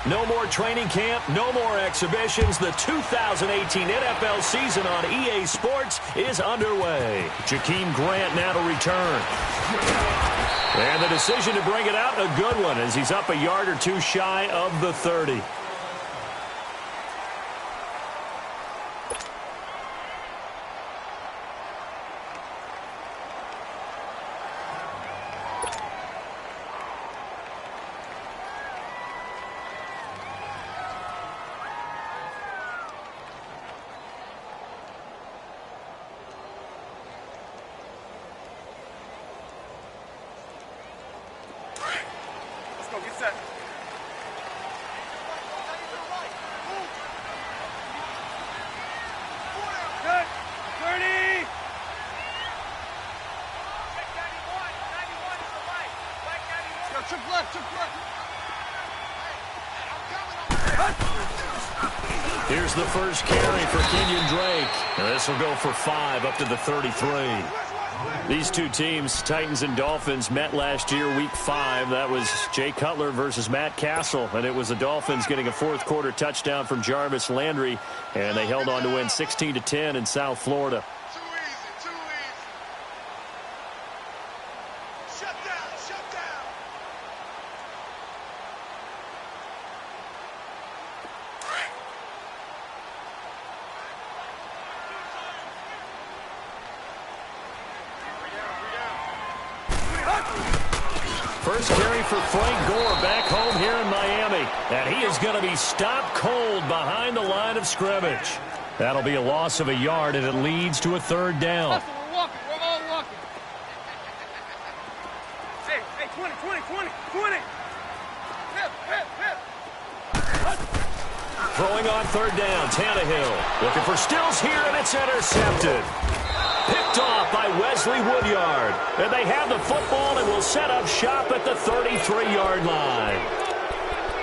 No more training camp, no more exhibitions. The 2018 NFL season on EA Sports is underway. Jakeem Grant now to return. And the decision to bring it out, a good one, as he's up a yard or two shy of the 30. Here's the first carry for Kenyon Drake. And this will go for 5 up to the 33. These two teams, Titans and Dolphins, met last year, Week 5. That was Jay Cutler versus Matt Castle, and it was the Dolphins getting a fourth-quarter touchdown from Jarvis Landry, and they held on to win 16-10 in South Florida. First carry for Frank Gore back home here in Miami. And he is going to be stopped cold behind the line of scrimmage. That'll be a loss of a yard, and it leads to a third down. We're walking. We're all walking. Hey, 20. Hip. Throwing on third down, Tannehill. Looking for Stills here, and it's intercepted. Picked off by Wesley Woodyard. And they have the football and will set up shop at the 33-yard line.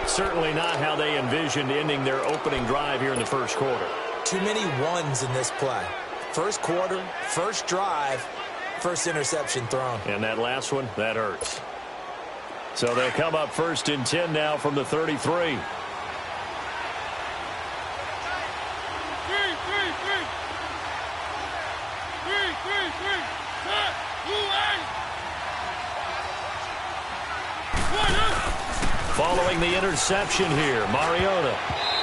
Certainly not how they envisioned ending their opening drive here in the first quarter. Too many ones in this play. First quarter, first drive, first interception thrown. And that last one, that hurts. So they'll come up 1st and 10 now from the 33. Following the interception here, Mariota.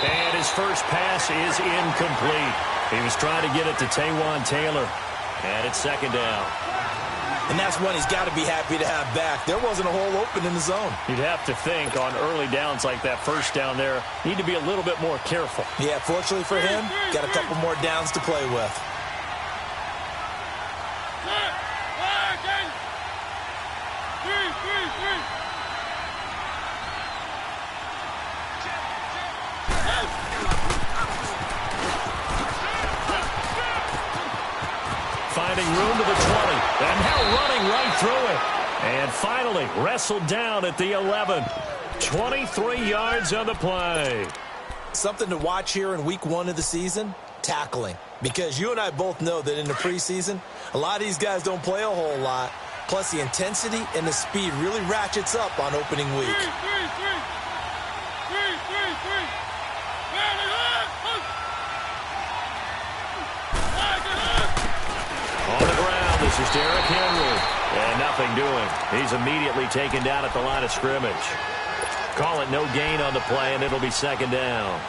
And his first pass is incomplete. He was trying to get it to Taywan Taylor. And it's second down. And that's one he's got to be happy to have back. There wasn't a hole open in the zone. You'd have to think on early downs like that first down there, need to be a little bit more careful. Yeah, fortunately for him, got a couple more downs to play with. Finding room to the 20, and now running right through it. And finally wrestled down at the 11. 23 yards on the play. Something to watch here in week 1 of the season, tackling. Because you and I both know that in the preseason, a lot of these guys don't play a whole lot. Plus the intensity and the speed really ratchets up on opening week. On the ground, this is Derrick Henry. And nothing doing. He's immediately taken down at the line of scrimmage. Call it no gain on the play, and it'll be second down.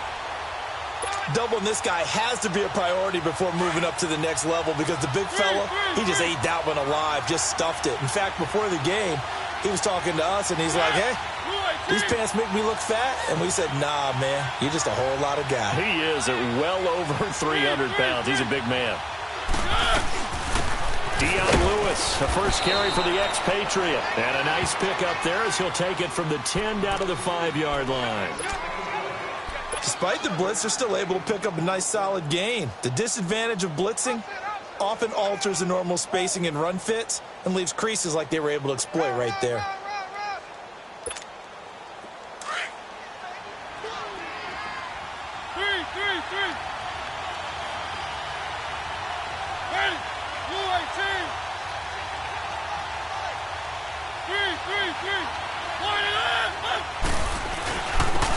Doubling this guy has to be a priority before moving up to the next level because the big fella, he just ate that one alive, just stuffed it. In fact, before the game, he was talking to us, and he's like, hey, these pants make me look fat. And we said, nah, man, you're just a whole lot of guy. He is at well over 300 pounds. He's a big man. Dion Lewis, the first carry for the expatriate. And a nice pickup there as he'll take it from the 10 down to the 5-yard line. Despite the blitz, they're still able to pick up a nice solid gain. The disadvantage of blitzing often alters the normal spacing and run fits and leaves creases like they were able to exploit right there.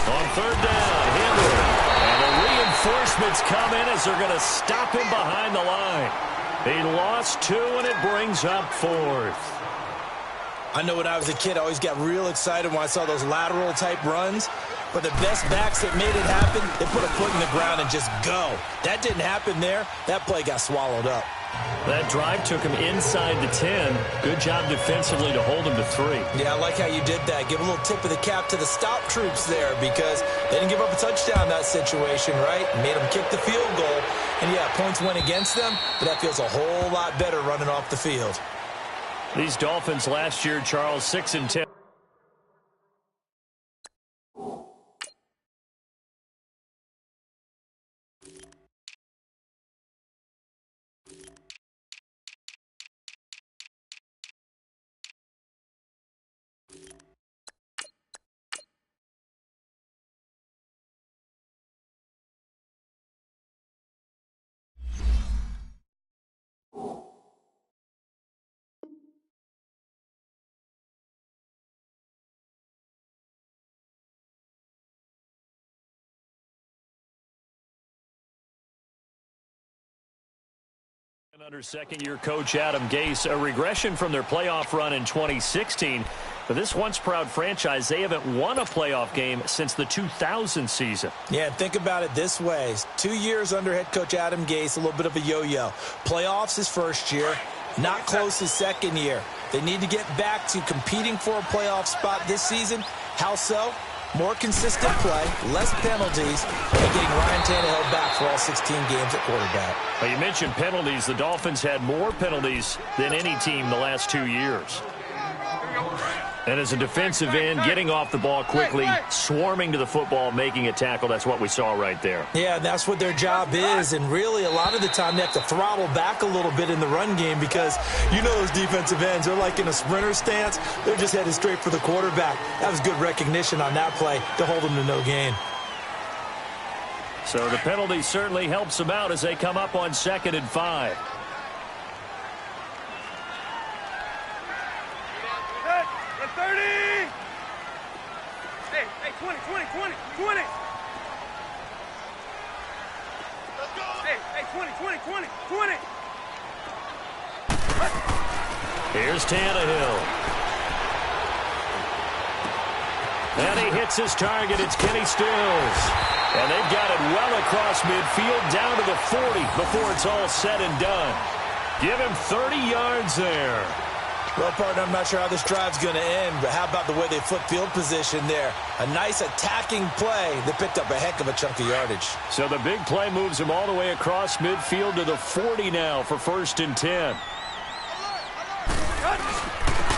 On third down. Henry. And the reinforcements come in as they're going to stop him behind the line. He lost 2, and it brings up 4th. I know when I was a kid, I always got real excited when I saw those lateral-type runs. But the best backs that made it happen, they put a foot in the ground and just go. That didn't happen there. That play got swallowed up. That drive took him inside the 10. Good job defensively to hold him to 3. Yeah, I like how you did that. Give a little tip of the cap to the stop troops there because they didn't give up a touchdown in that situation, right? Made them kick the field goal. And, yeah, points went against them, but that feels a whole lot better running off the field. These Dolphins last year, Charles, 6-10. Under second-year coach Adam Gase, a regression from their playoff run in 2016. For this once-proud franchise, they haven't won a playoff game since the 2000 season. Yeah, think about it this way. 2 years under head coach Adam Gase, a little bit of a yo-yo. Playoffs his first year, not close his second year. They need to get back to competing for a playoff spot this season. How so? More consistent play, less penalties, and getting Ryan Tannehill back for all 16 games at quarterback. Well, you mentioned penalties. The Dolphins had more penalties than any team the last 2 years. And as a defensive end, getting off the ball quickly, swarming to the football, making a tackle, that's what we saw right there. Yeah, that's what their job is, and really a lot of the time they have to throttle back a little bit in the run game because you know those defensive ends, they're like in a sprinter stance. They're just headed straight for the quarterback. That was good recognition on that play to hold them to no gain. So the penalty certainly helps them out as they come up on 2nd and 5. Hey, 20. Let's go. Hey, 20. Here's Tannehill. And he hits his target. It's Kenny Stills. And they've got it well across midfield down to the 40 before it's all said and done. Give him 30 yards there. Well, partner, I'm not sure how this drive's going to end, but how about the way they flip field position there? A nice attacking play that picked up a heck of a chunk of yardage. So the big play moves him all the way across midfield to the 40 now for 1st and 10.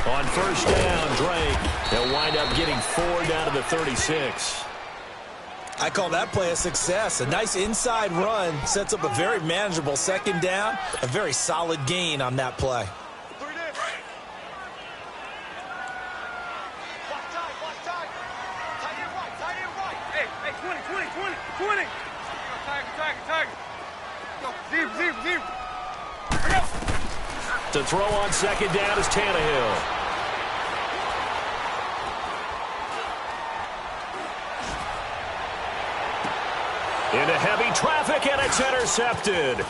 On 1st down, Drake. They'll wind up getting 4 down to the 36. I call that play a success. A nice inside run sets up a very manageable 2nd down. A very solid gain on that play. Zero. To throw on 2nd down is Tannehill. Into heavy traffic, and it's intercepted.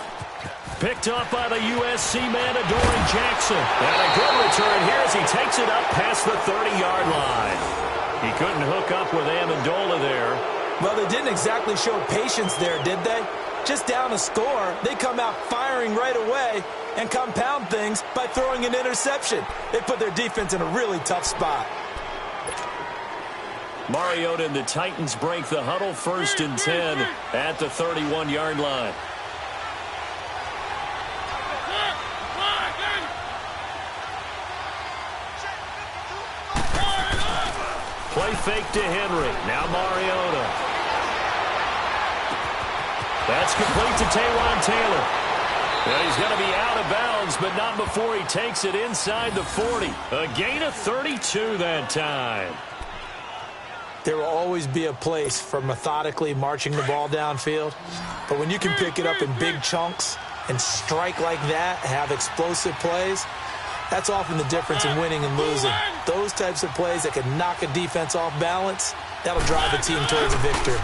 Picked up by the USC man, Adoree Jackson. And a good return here as he takes it up past the 30-yard line. He couldn't hook up with Amendola there. Well, they didn't exactly show patience there, did they? Just down a score, they come out firing right away and compound things by throwing an interception. They put their defense in a really tough spot. Mariota and the Titans break the huddle 1st and 10 at the 31-yard line. Play fake to Henry. Now Mariota. That's complete to Taywan Taylor. Well, he's going to be out of bounds, but not before he takes it inside the 40. A gain of 32 that time. There will always be a place for methodically marching the ball downfield. But when you can pick it up in big chunks and strike like that, have explosive plays, That's often the difference in winning and losing. Those types of plays that can knock a defense off balance, that'll drive a team towards a victory.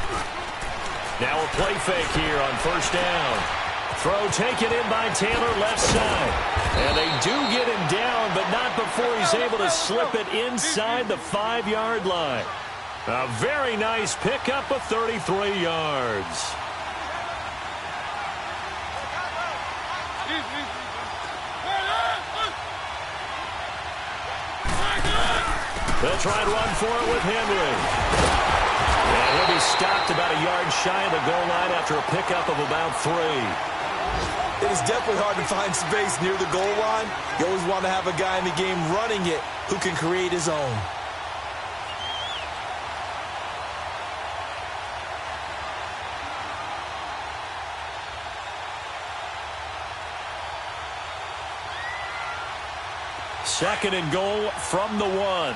Now a play fake here on first down. Throw taken in by Taylor left side. And they do get him down, but not before he's able to slip it inside the 5-yard line. A very nice pickup of 33 yards. They'll try and run for it with Henry. And he'll be stopped about a yard shy of the goal line after a pickup of about 3. It is definitely hard to find space near the goal line. You always want to have a guy in the game running it who can create his own. Second and goal from the 1.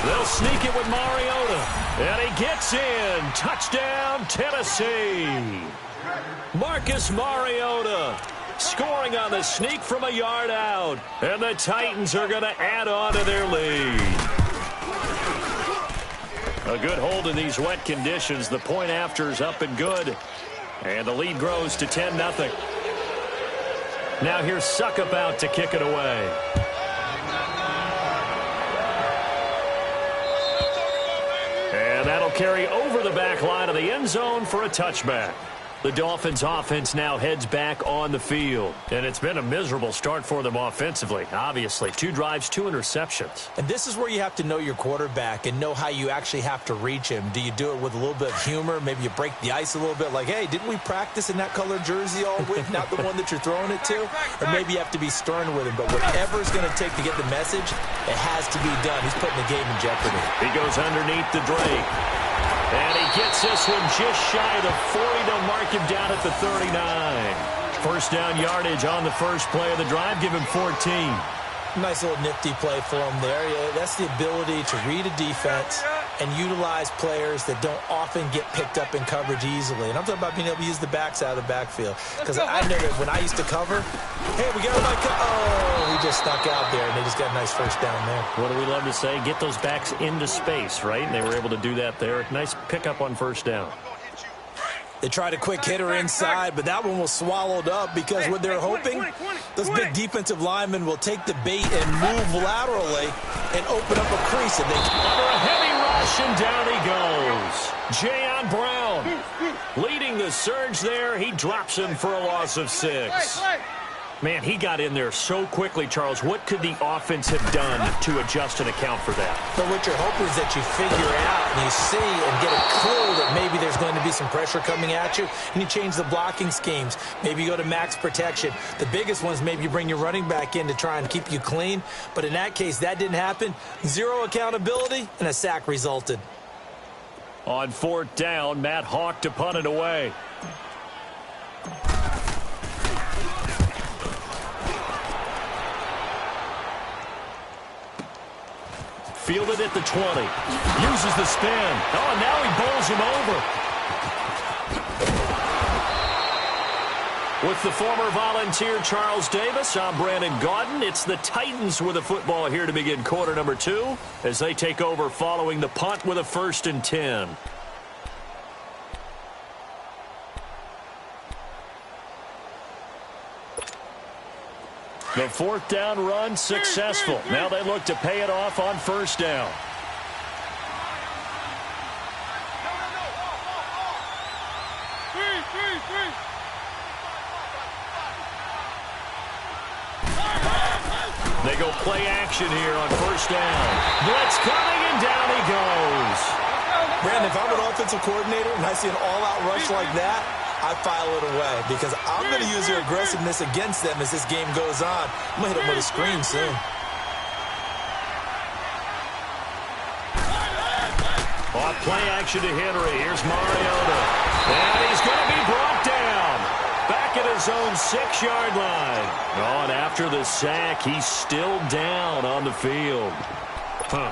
They'll sneak it with Mariota. And he gets in. Touchdown, Tennessee. Marcus Mariota scoring on the sneak from a yard out. And the Titans are going to add on to their lead. A good hold in these wet conditions. The point after's up and good. And the lead grows to 10-0. Now here's Suckup out to kick it away. And that'll carry over the back line of the end zone for a touchback. The Dolphins offense now heads back on the field. And it's been a miserable start for them offensively, obviously. 2 drives, 2 interceptions. And this is where you have to know your quarterback and know how you actually have to reach him. Do you do it with a little bit of humor? Maybe you break the ice a little bit like, hey, didn't we practice in that colored jersey all week? Not the one that you're throwing it to? Or maybe you have to be stern with him. But whatever it's going to take to get the message, it has to be done. He's putting the game in jeopardy. He goes underneath the Drake. And he gets this one just shy of the 40. They'll mark him down at the 39. First down yardage on the first play of the drive. Give him 14. Nice little nifty play for him there. Yeah, that's the ability to read a defense and utilize players that don't often get picked up in coverage easily. And I'm talking about being able to use the backside of the backfield. Because I know that when I used to cover, hey, we got a oh, he just snuck out there, and they just got a nice first down there. What do we love to say? Get those backs into space, right? And they were able to do that there. Nice pickup on first down. They tried a quick hitter inside, but that one was swallowed up because what they're hoping, those big defensive linemen will take the bait and move laterally and open up a crease. And they under a heavy rush, and down he goes. Jayon Brown leading the surge there. He drops him for a loss of 6. Man, he got in there so quickly, Charles. What could the offense have done to adjust and account for that? But what you're hoping is that you figure out and you see and get a clue that maybe there's going to be some pressure coming at you, and you change the blocking schemes. Maybe you go to max protection. The biggest one is maybe you bring your running back in to try and keep you clean. But in that case, that didn't happen. 0 accountability, and a sack resulted. On 4th down, Matt Hawk to punt it away. Fielded at the 20. Uses the spin. Oh, and now he bowls him over. With the former Volunteer Charles Davis, I'm Brandon Gaudin. It's the Titans with the football here to begin quarter number 2 as they take over following the punt with a 1st and 10. The 4th down run successful. Now they look to pay it off on 1st down. They go play action here on 1st down. Blitz coming, and down he goes. Brandon, if I'm an offensive coordinator and I see an all-out rush like that, I file it away because I'm going to use their aggressiveness against them as this game goes on. I'm going to hit them with a screen soon. Off play action to Henry. Here's Mariota. And he's going to be brought down. Back at his own 6-yard line. Oh, and after the sack, he's still down on the field.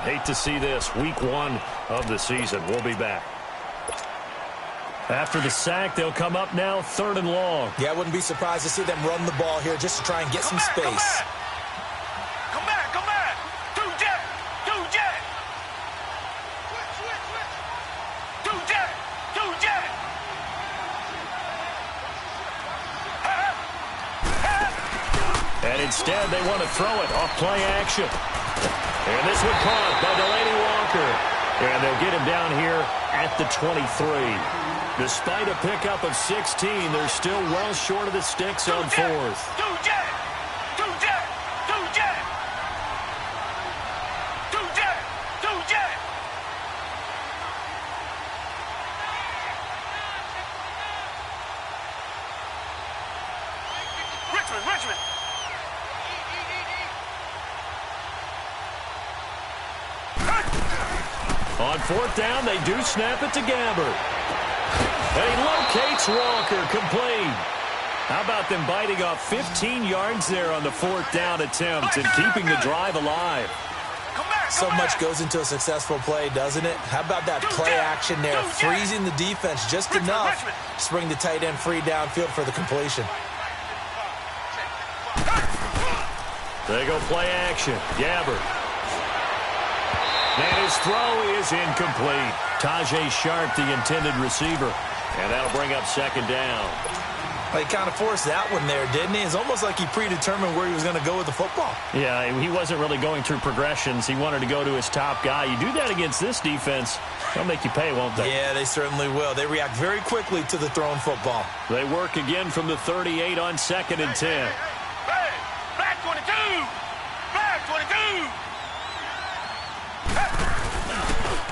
Hate to see this. Week 1 of the season. We'll be back. After the sack, they'll come up now 3rd and long. Yeah, I wouldn't be surprised to see them run the ball here just to try and get some space. Come back. Two jet. And instead, they want to throw it off play action. And this one caught by Delaney Walker. And they'll get him down here at the 23. Despite a pickup of 16, they're still well short of the sticks on 4th. Two jet. Richmond. On 4th down, they do snap it to Gabbert. And he locates Walker, complete. How about them biting off 15 yards there on the 4th down attempt and keeping the drive alive? So much goes into a successful play, doesn't it? How about that play action there, freezing the defense just enough to bring the tight end free downfield for the completion. They go play action. Gabbert. And his throw is incomplete. Tajay Sharp, the intended receiver. And that'll bring up 2nd down. Well, he kind of forced that one there, didn't he? It's almost like he predetermined where he was going to go with the football. Yeah, he wasn't really going through progressions. He wanted to go to his top guy. You do that against this defense, they'll make you pay, won't they? Yeah, they certainly will. They react very quickly to the thrown football. They work again from the 38 on 2nd and 10. Hey, black 22. Black 22.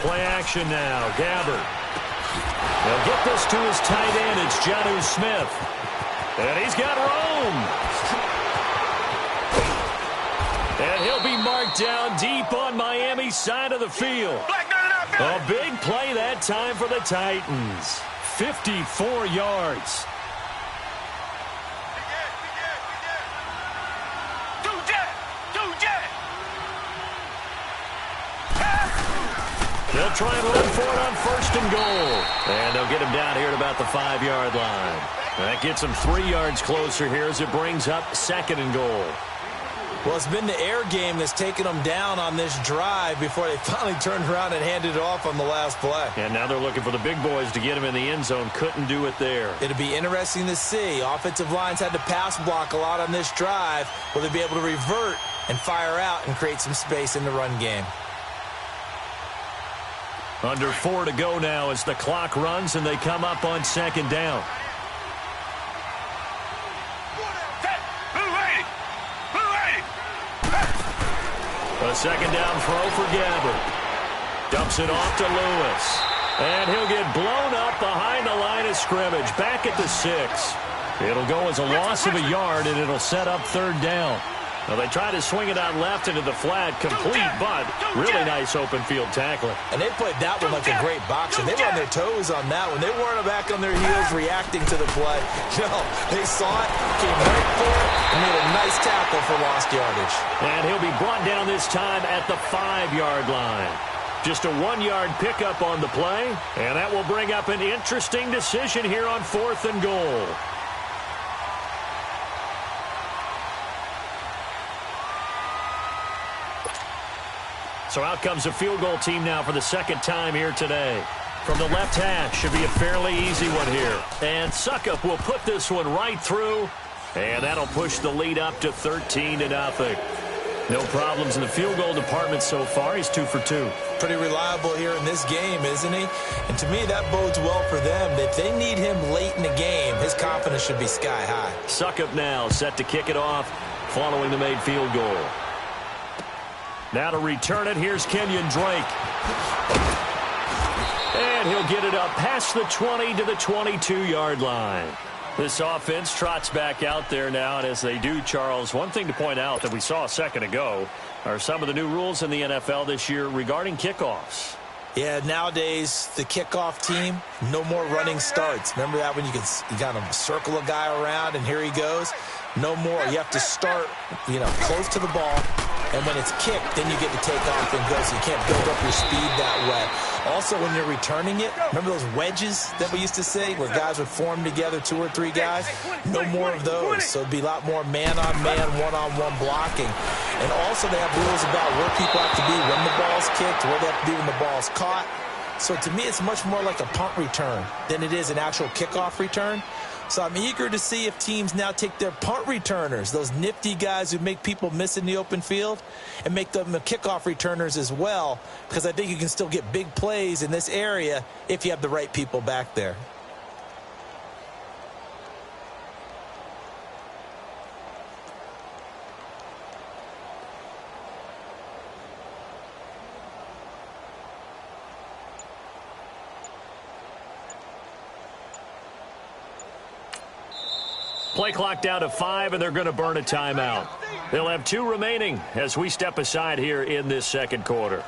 Play action now. Gabbert. They'll get this to his tight end. It's Jonnu Smith. And he's got room. And he'll be marked down deep on Miami's side of the field. A big play that time for the Titans. 54 yards. They'll try and run for it on 1st and goal. And they'll get him down here at about the 5-yard line. That gets him 3 yards closer here as it brings up 2nd and goal. Well, it's been the air game that's taken them down on this drive before they finally turned around and handed it off on the last play. And now they're looking for the big boys to get him in the end zone. Couldn't do it there. It'll be interesting to see. Offensive lines had to pass block a lot on this drive. Will they be able to revert and fire out and create some space in the run game? Under 4 to go now as the clock runs and they come up on 2nd down. A 2nd down throw for Gabbert. Dumps it off to Lewis. And he'll get blown up behind the line of scrimmage. Back at the 6. It'll go as a loss of a yard, and it'll set up 3rd down. Now they try to swing it out left into the flat, complete, but really nice open field tackling. And they played that one like a great boxer. They were on their toes on that one. They weren't back on their heels reacting to the play. No, they saw it, came right for it, and made a nice tackle for lost yardage. And he'll be brought down this time at the 5-yard line. Just a 1-yard pickup on the play, and that will bring up an interesting decision here on 4th and goal. So out comes a field goal team now for the 2nd time here today. From the left hash, should be a fairly easy one here. And Suckup will put this one right through, and that'll push the lead up to 13-0. No problems in the field goal department so far. He's 2 for 2. Pretty reliable here in this game, isn't he? And to me, that bodes well for them. If they need him late in the game, his confidence should be sky high. Suckup now set to kick it off following the made field goal. Now to return it, here's Kenyon Drake. And he'll get it up past the 20 to the 22-yard line. This offense trots back out there now, and as they do, Charles, one thing to point out that we saw a second ago are some of the new rules in the NFL this year regarding kickoffs. Yeah, nowadays, the kickoff team, no more running starts. Remember that when you kind of circle a guy around, and here he goes? No more. You have to start, close to the ball, And when it's kicked, then you get to take off and go, so you can't build up your speed that way. Also, when you're returning it, remember those wedges that we used to say where guys would form together, 2 or 3 guys? No more of those. So it'd be a lot more man-on-man, one-on-one blocking. And also they have rules about where people have to be when the ball's kicked, where they have to be when the ball's caught. So to me, it's much more like a punt return than it is an actual kickoff return. So I'm eager to see if teams now take their punt returners, those nifty guys who make people miss in the open field, and make them the kickoff returners as well, because I think you can still get big plays in this area if you have the right people back there. Play clock down to 5, and they're going to burn a timeout. They'll have 2 remaining as we step aside here in this second quarter.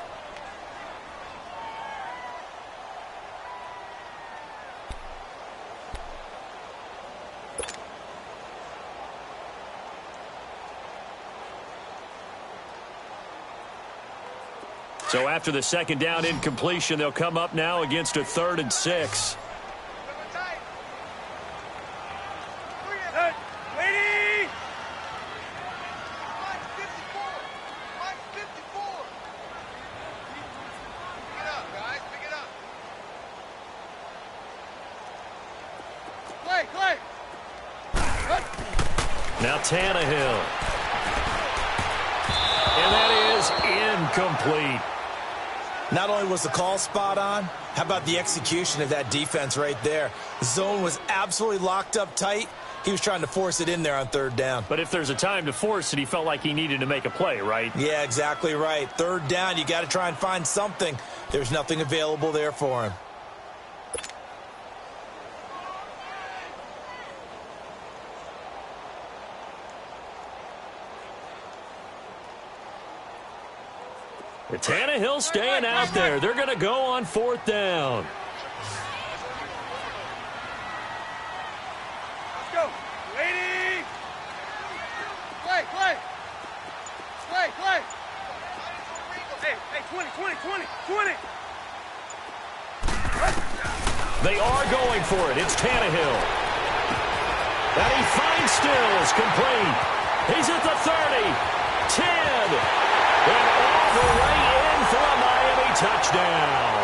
So after the second down incompletion, they'll come up now against a 3rd and 6. Now Tannehill. And that is incomplete. Not only was the call spot on, how about the execution of that defense right there? The zone was absolutely locked up tight. He was trying to force it in there on 3rd down. But if there's a time to force it, he felt like he needed to make a play, right? Yeah, exactly right. 3rd down, you got to try and find something. There's nothing available there for him. Tannehill staying out there. They're going to go on 4th down. Let's go. Lady. Play. Hey, 20. They are going for it. It's Tannehill. And he finds Stills complete. He's at the 30, 10, and all the way in for a Miami touchdown.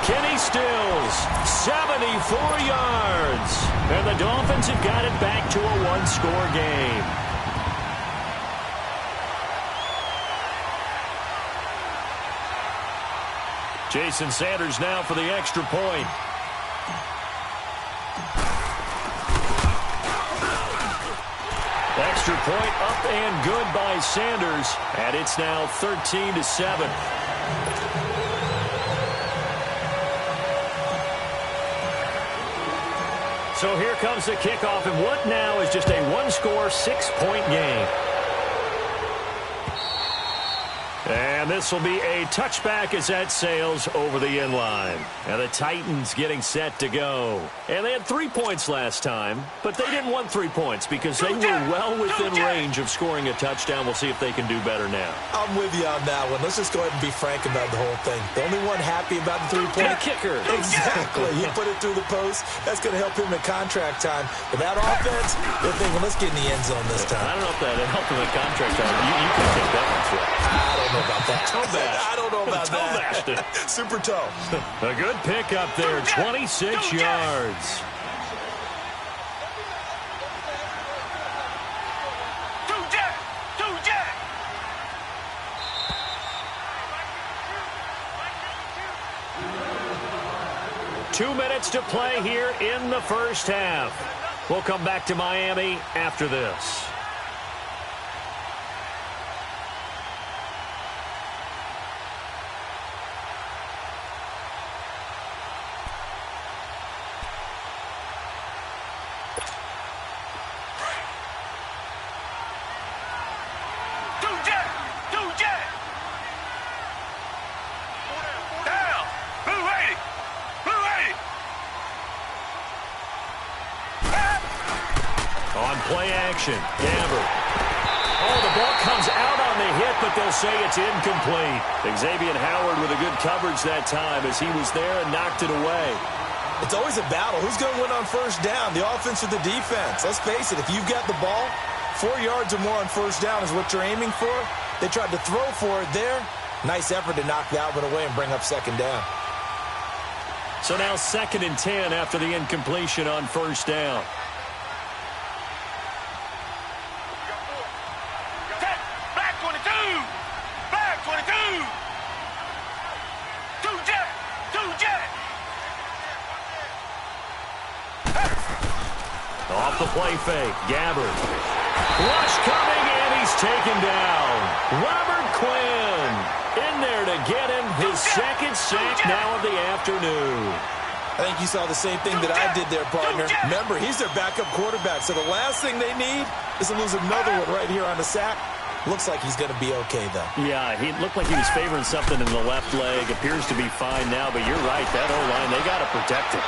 Kenny Stills, 74 yards. And the Dolphins have got it back to a 1-score game. Jason Sanders now for the extra point. Extra point up and good by Sanders, and it's now 13-7. So here comes the kickoff, and what now is just a 1-score, 6-point game. And this will be a touchback as that sails over the end line. And the Titans getting set to go. And they had 3 points last time, but they didn't want 3 points because they were well within range of scoring a touchdown. We'll see if they can do better now. I'm with you on that one. Let's just go ahead and be frank about the whole thing. The only one happy about the 3-point kicker. Exactly. He put it through the post. That's going to help him in contract time. But that offense, they're thinking, let's get in the end zone this time. I don't know if that helped him in contract time. You can take that one for it. I don't know about that. I don't know about that. Super toe. A good pick up there, 26 yards. Two jack. 2 minutes to play here in the first half. We'll come back to Miami after this. Play action. Gamber. Oh, the ball comes out on the hit, but they'll say it's incomplete. Xavier Howard with a good coverage that time as he was there and knocked it away. It's always a battle. Who's going to win on first down, the offense or the defense? Let's face it, if you've got the ball, 4 yards or more on first down is what you're aiming for. They tried to throw for it there. Nice effort to knock that one away and bring up second down. So now 2nd and 10 after the incompletion on first down. Black 22! Black 22! Two jet! Off the play fake, Gabbard. Rush coming, and he's taken down. Robert Quinn in there to get him his second sack now of the afternoon. I think you saw the same thing that I did there, partner. Remember, he's their backup quarterback, so the last thing they need is to lose another one right here on the sack. Looks like he's going to be okay, though. Yeah, he looked like he was favoring something in the left leg. Appears to be fine now, but you're right. That O-line, they got to protect it.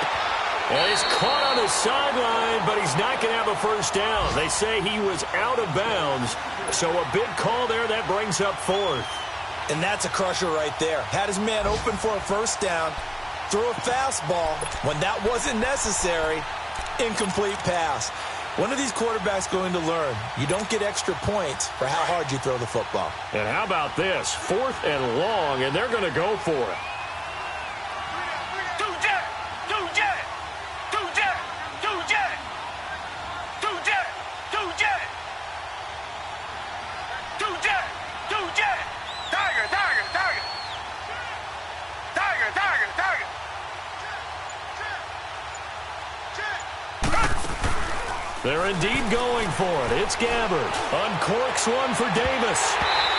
And he's caught on the sideline, but he's not going to have a first down. They say he was out of bounds, so a big call there. That brings up 4th. And that's a crusher right there. Had his man open for a first down, threw a fastball. When that wasn't necessary, incomplete pass. When are these quarterbacks going to learn? You don't get extra points for how hard you throw the football. And how about this? 4th and long, and they're going to go for it. They're indeed going for it. It's Gabbard. Uncorks one for Davis.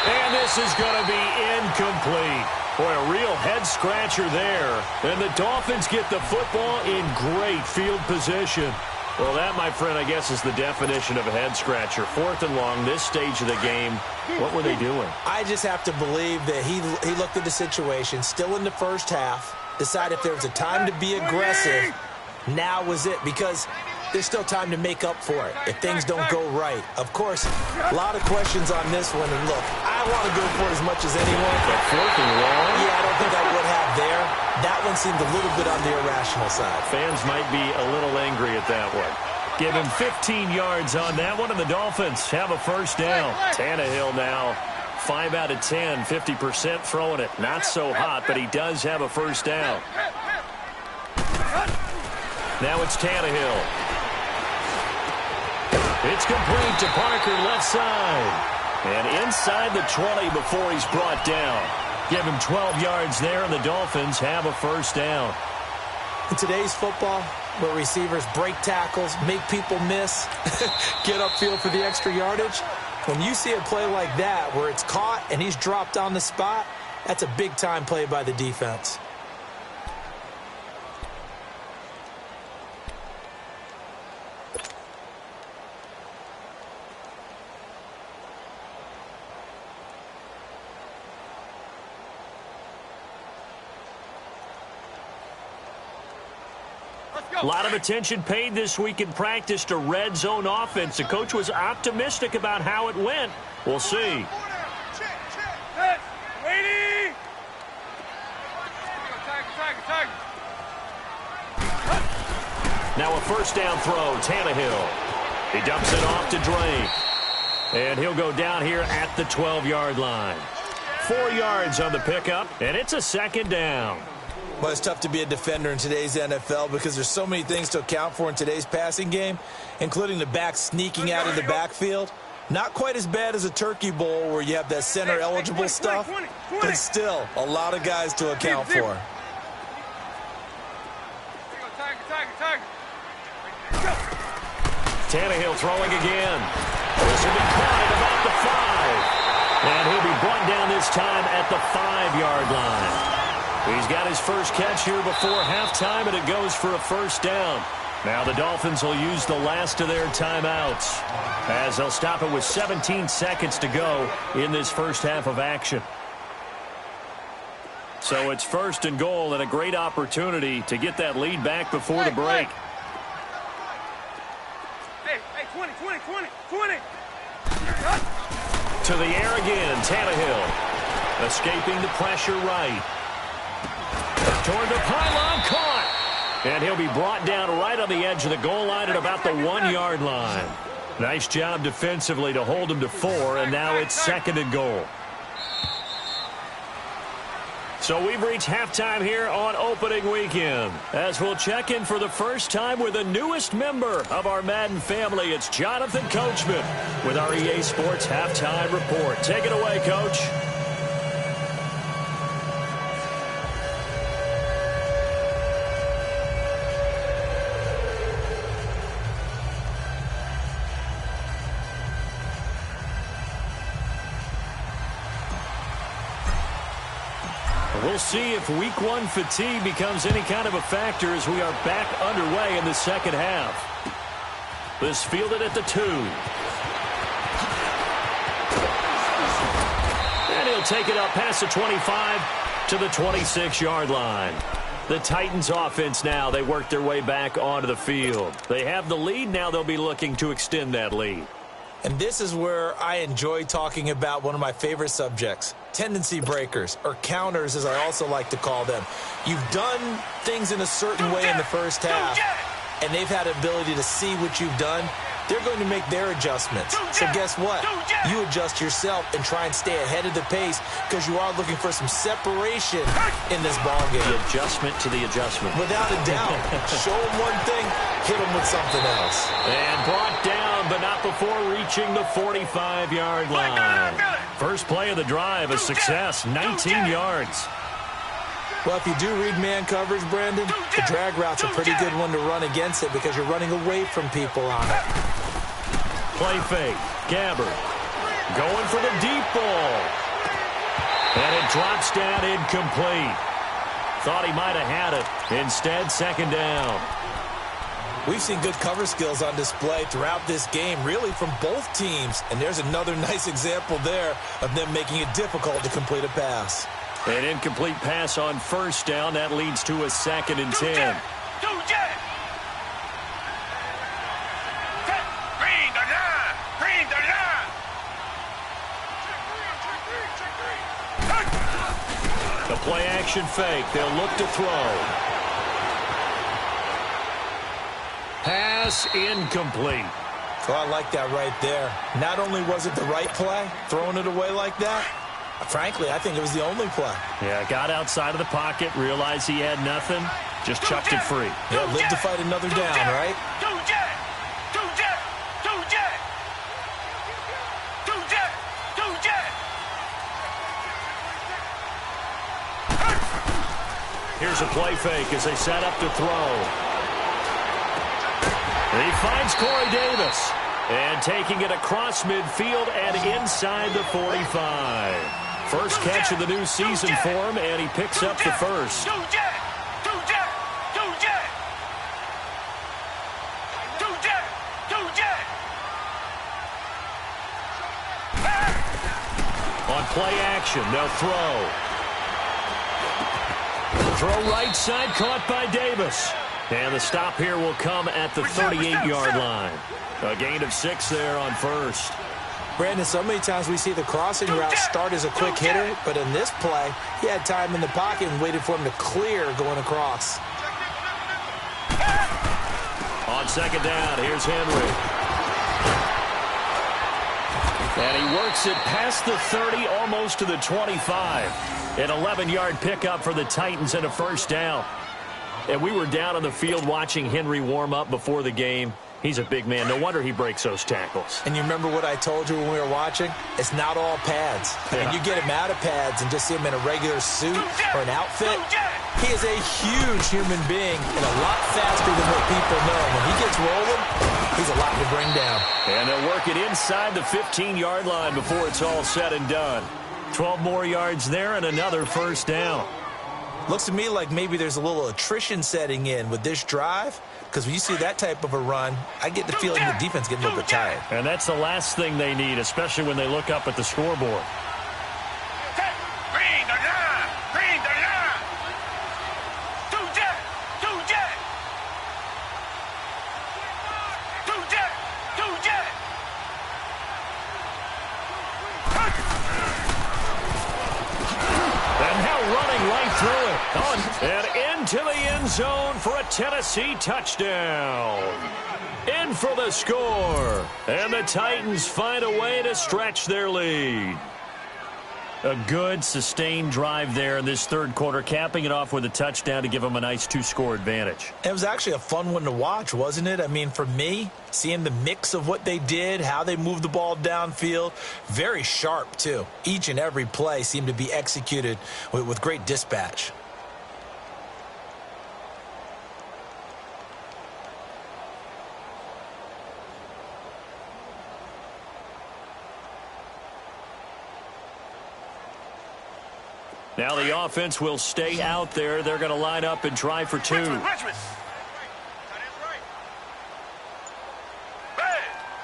And this is going to be incomplete. Boy, a real head-scratcher there. And the Dolphins get the football in great field position. Well, that, my friend, I guess is the definition of a head-scratcher. 4th and long, this stage of the game. What were they doing? I just have to believe that he looked at the situation, still in the first half, decided if there was a time to be aggressive, now was it. Because there's still time to make up for it if things don't go right. Of course, a lot of questions on this one. And look, I want to go for it as much as anyone. But 4th and long? Yeah, I don't think I would have there. That one seemed a little bit on the irrational side. Fans might be a little angry at that one. Give him 15 yards on that one, and the Dolphins have a first down. Tannehill now 5 out of 10, 50% throwing it. Not so hot, but he does have a first down. Now it's Tannehill. It's complete to Parker, left side. And inside the 20 before he's brought down. Give him 12 yards there, and the Dolphins have a first down. In today's football, where receivers break tackles, make people miss, get upfield for the extra yardage, when you see a play like that where it's caught and he's dropped on the spot, that's a big-time play by the defense. A lot of attention paid this week in practice to red zone offense. The coach was optimistic about how it went. We'll see. Now a first down throw, Tannehill. He dumps it off to Drake. And he'll go down here at the 12-yard line. 4 yards on the pickup, and it's a second down. Well, it's tough to be a defender in today's NFL because there's so many things to account for in today's passing game, including the back sneaking out of the backfield. Not quite as bad as a turkey bowl where you have that center-eligible stuff, but still a lot of guys to account for. Tannehill throwing again. This will be caught at about the 5. And he'll be brought down this time at the 5-yard line. He's got his first catch here before halftime, and it goes for a first down. Now the Dolphins will use the last of their timeouts as they'll stop it with 17 seconds to go in this first half of action. So it's 1st and goal and a great opportunity to get that lead back before the break. Hey, 20. To the air again, Tannehill. Escaping the pressure right. Toward the pylon, caught. And he'll be brought down right on the edge of the goal line at about the 1-yard line. Nice job defensively to hold him to 4, and now it's 2nd and goal. So we've reached halftime here on opening weekend. As we'll check in for the first time with the newest member of our Madden family, it's Jonathan Coachman with our EA Sports Halftime Report. Take it away, Coach. We'll see if Week 1 fatigue becomes any kind of a factor as we are back underway in the second half. This fielded at the 2. And he'll take it up past the 25 to the 26-yard line. The Titans offense now, they work their way back onto the field. They have the lead. Now they'll be looking to extend that lead. And this is where I enjoy talking about one of my favorite subjects, tendency breakers, or counters as I also like to call them. You've done things in a certain way in the first half, and they've had the ability to see what you've done. They're going to make their adjustments. So guess what? You adjust yourself and try and stay ahead of the pace because you are looking for some separation in this ballgame. The adjustment to the adjustment. Without a doubt. Show them one thing, hit them with something else. And brought down, but not before reaching the 45-yard line. First play of the drive, a success, 19 yards. Well, if you do read man coverage, Brandon, the drag route's a pretty good one to run against it because you're running away from people on it. Play fake. Gabbard going for the deep ball. And it drops down incomplete. Thought he might have had it. Instead, 2nd down. We've seen good cover skills on display throughout this game, really from both teams. And there's another nice example there of them making it difficult to complete a pass. An incomplete pass on 1st down. That leads to a 2nd and 10. The play action fake. They'll look to throw. Pass incomplete. So I like that right there. Not only was it the right play, throwing it away like that, frankly, I think it was the only play. Yeah, got outside of the pocket, realized he had nothing, just chucked it free. Yeah, live to fight another down, right? Here's a play fake as they set up to throw. He finds Corey Davis. And taking it across midfield and inside the 45. First catch of the new season for him, and he picks up the first. On play action, they'll throw. Throw right side, caught by Davis. And the stop here will come at the 38-yard line. A gain of 6 there on 1st. Brandon, so many times we see the crossing route start as a quick hitter, but in this play, he had time in the pocket and waited for him to clear going across. On 2nd down, here's Henry. And he works it past the 30, almost to the 25. An 11-yard pickup for the Titans and a 1st down. And we were down on the field watching Henry warm up before the game. He's a big man. No wonder he breaks those tackles. And you remember what I told you when we were watching? It's not all pads. Yeah. And you get him out of pads and just see him in a regular suit or an outfit. He is a huge human being and a lot faster than what people know. When he gets rolling, he's a lot to bring down. And they'll work it inside the 15-yard line before it's all said and done. 12 more yards there and another 1st down. Looks to me like maybe there's a little attrition setting in with this drive, because when you see that type of a run, I get the feeling the defense getting a little bit tired. And that's the last thing they need, especially when they look up at the scoreboard. zone for a Tennessee touchdown. In for the score. And the Titans find a way to stretch their lead. A good, sustained drive there in this third quarter, capping it off with a touchdown to give them a nice 2-score advantage. It was actually a fun one to watch, wasn't it? I mean, for me, seeing the mix of what they did, how they moved the ball downfield, very sharp, too. Each and every play seemed to be executed with great dispatch. Now the offense will stay out there. They're going to line up and try for 2. Richmond. Red.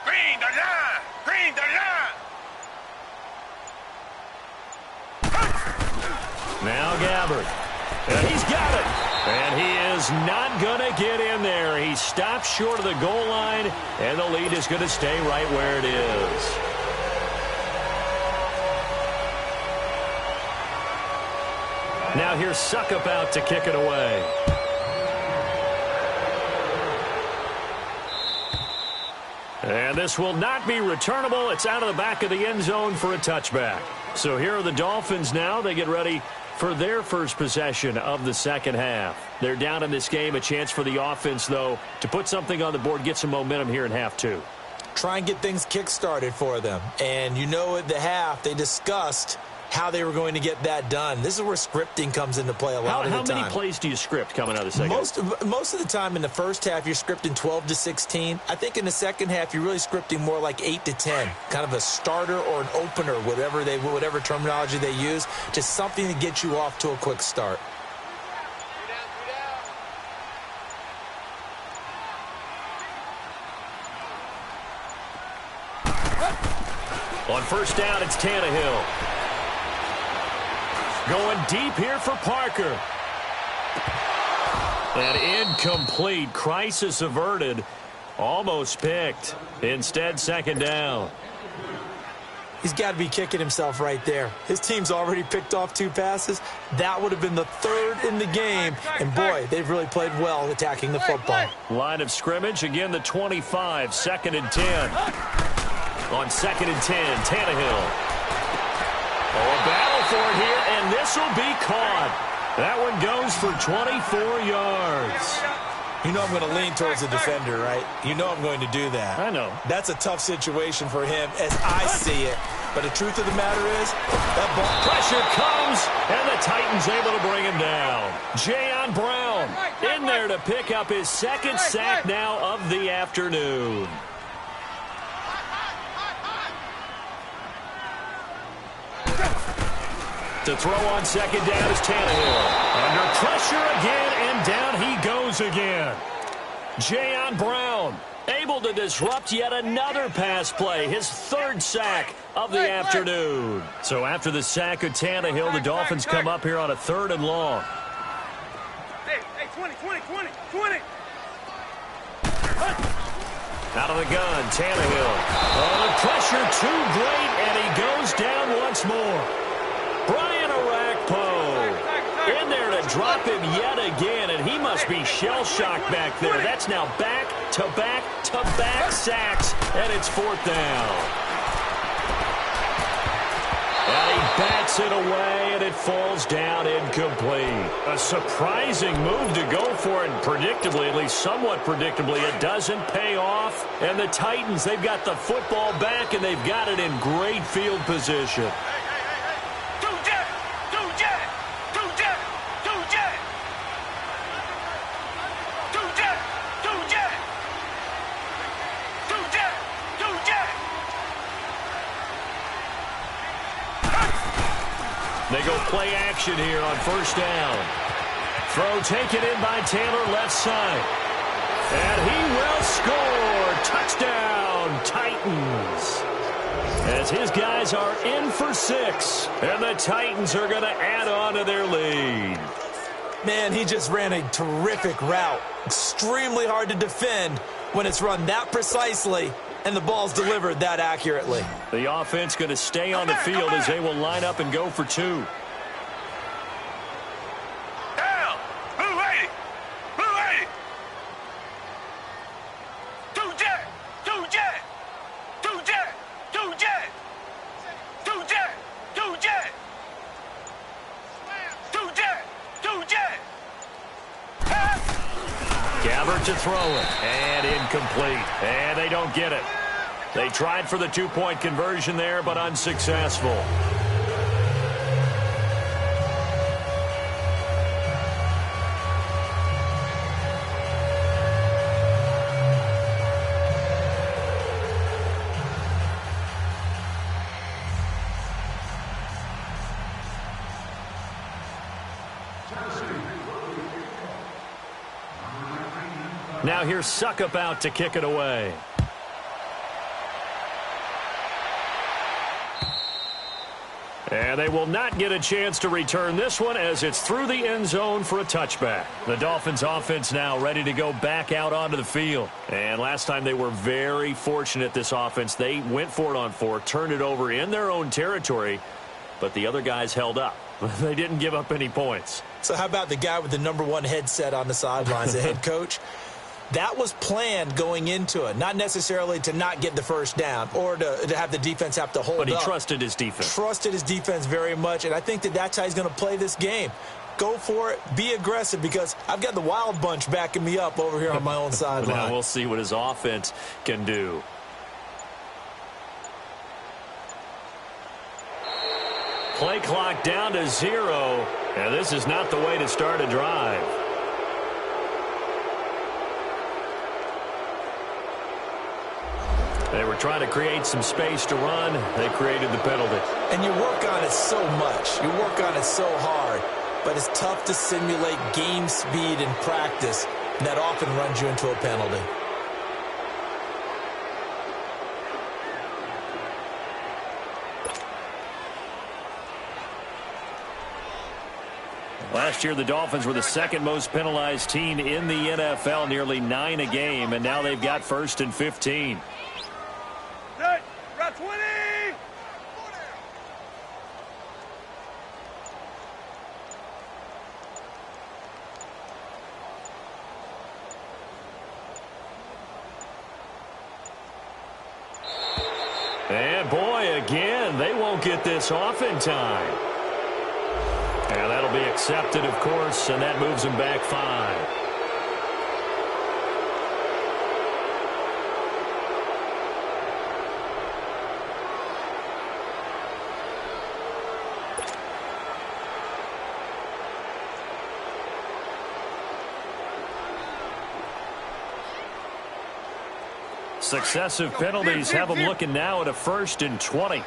Green the line. Green the line. Now Gabbard. And he's got it. And he is not going to get in there. He stops short of the goal line, and the lead is going to stay right where it is. Now here's Suckup out to kick it away. And this will not be returnable. It's out of the back of the end zone for a touchback. So here are the Dolphins now. They get ready for their first possession of the second half. They're down in this game. A chance for the offense, though, to put something on the board, get some momentum here in half 2. Try and get things kick-started for them. And you know at the half, they discussed how they were going to get that done. This is where scripting comes into play a lot of the time. How many plays do you script coming out of the second? Most of the time in the first half, you're scripting 12 to 16. I think in the second half, you're really scripting more like 8 to 10. Kind of a starter or an opener, whatever terminology they use. Just something to get you off to a quick start. On first down, it's Tannehill. Going deep here for Parker. And incomplete. Crisis averted. Almost picked. Instead, second down. He's got to be kicking himself right there. His team's already picked off 2 passes. That would have been the 3rd in the game. And, boy, they've really played well attacking the football. Line of scrimmage, again the 25, 2nd and 10. On 2nd and 10, Tannehill. Oh, a battle for it here, and this will be caught. That one goes for 24 yards. You know I'm going to lean towards the defender, right? You know I'm going to do that. I know. That's a tough situation for him as I see it. But the truth of the matter is, that ball pressure comes, and the Titans able to bring him down. Jayon Brown in there to pick up his 2nd sack now of the afternoon. To throw on 2nd down is Tannehill. Under pressure again, and down he goes again. Jayon Brown able to disrupt yet another pass play, his 3rd sack of the afternoon. So after the sack of Tannehill, the Dolphins come up here on a 3rd and long. Hey, 20. Out of the gun, Tannehill. Oh, the pressure too great, and he goes down once more. Brian Orakpo in there to drop him yet again, and he must be shell-shocked back there. That's now back-to-back-to-back sacks, and it's 4th down. And he bats it away, and it falls down incomplete. A surprising move to go for it, and predictably, at least somewhat predictably, it doesn't pay off. And the Titans, they've got the football back, and they've got it in great field position. They go play action here on first down. Throw taken in by Taylor, left side. And he will score. Touchdown, Titans. As his guys are in for 6. And the Titans are going to add on to their lead. Man, he just ran a terrific route. Extremely hard to defend when it's run that precisely and the ball's delivered that accurately. The offense going to stay on the field as they will line up and go for 2. Down. Move 80. to throw it. And incomplete. And they don't get it. They tried for the two-point conversion there, but unsuccessful. Now here's Suckup out to kick it away. And they will not get a chance to return this one as it's through the end zone for a touchback. The Dolphins offense now ready to go back out onto the field. And last time they were very fortunate, this offense. They went for it on 4, turned it over in their own territory, but the other guys held up. They didn't give up any points. So how about the guy with the #1 headset on the sidelines, the head coach? That was planned going into it, not necessarily to not get the first down or to have the defense have to hold up. But he trusted his defense. Trusted his defense very much, and I think that's how he's going to play this game. Go for it. Be aggressive because I've got the wild bunch backing me up over here on my own sideline. Now we'll see what his offense can do. Play clock down to 0, and this is not the way to start a drive. They were trying to create some space to run. They created the penalty. And you work on it so much. You work on it so hard. But it's tough to simulate game speed in practice. And that often runs you into a penalty. Last year, the Dolphins were the second most penalized team in the NFL, nearly 9 a game. And now they've got 1st and 15. Route 20! And boy, again, they won't get this off in time. And that'll be accepted, of course, and that moves them back 5. Successive penalties have them looking now at a 1st and 20.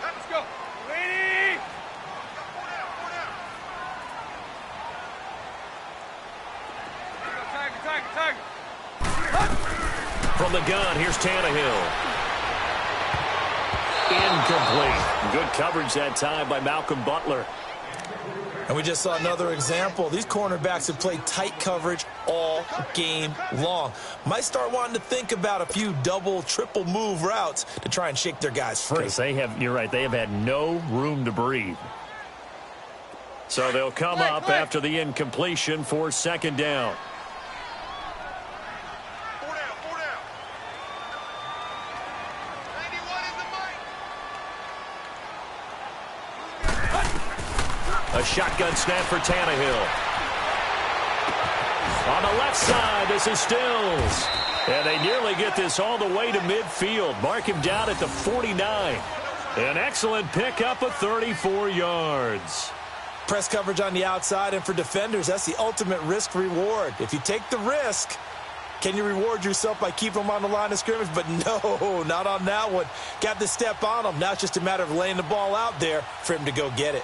Let's go. Ready? Tiger. From the gun, here's Tannehill. Incomplete. Good coverage that time by Malcolm Butler. And we just saw another example. These cornerbacks have played tight coverage all game long. Might start wanting to think about a few double, triple move routes to try and shake their guys free. Because you're right, they have had no room to breathe. So they'll come up after the incompletion for 2nd down. A shotgun snap for Tannehill. On the left side, this is Stills. And they nearly get this all the way to midfield. Mark him down at the 49. An excellent pickup of 34 yards. Press coverage on the outside, and for defenders, that's the ultimate risk-reward. If you take the risk, can you reward yourself by keeping them on the line of scrimmage? But no, not on that one. Got to step on them. Now it's just a matter of laying the ball out there for him to go get it.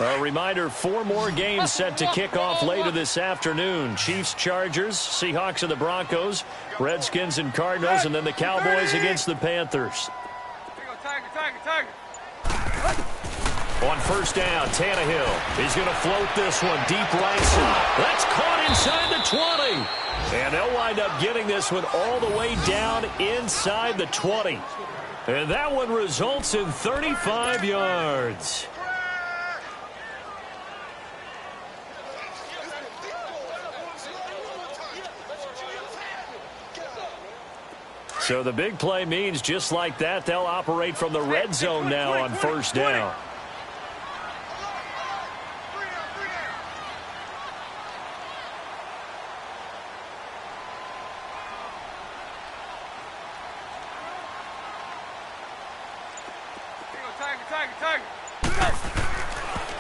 A reminder, 4 more games set to kick off later this afternoon. Chiefs, Chargers, Seahawks and the Broncos, Redskins and Cardinals, and then the Cowboys against the Panthers. Tiger. On 1st down, Tannehill. He's going to float this one deep right side. That's caught inside the 20. And they'll wind up getting this one all the way down inside the 20. And that one results in 35 yards. So the big play means just like that, they'll operate from the red zone now on first down.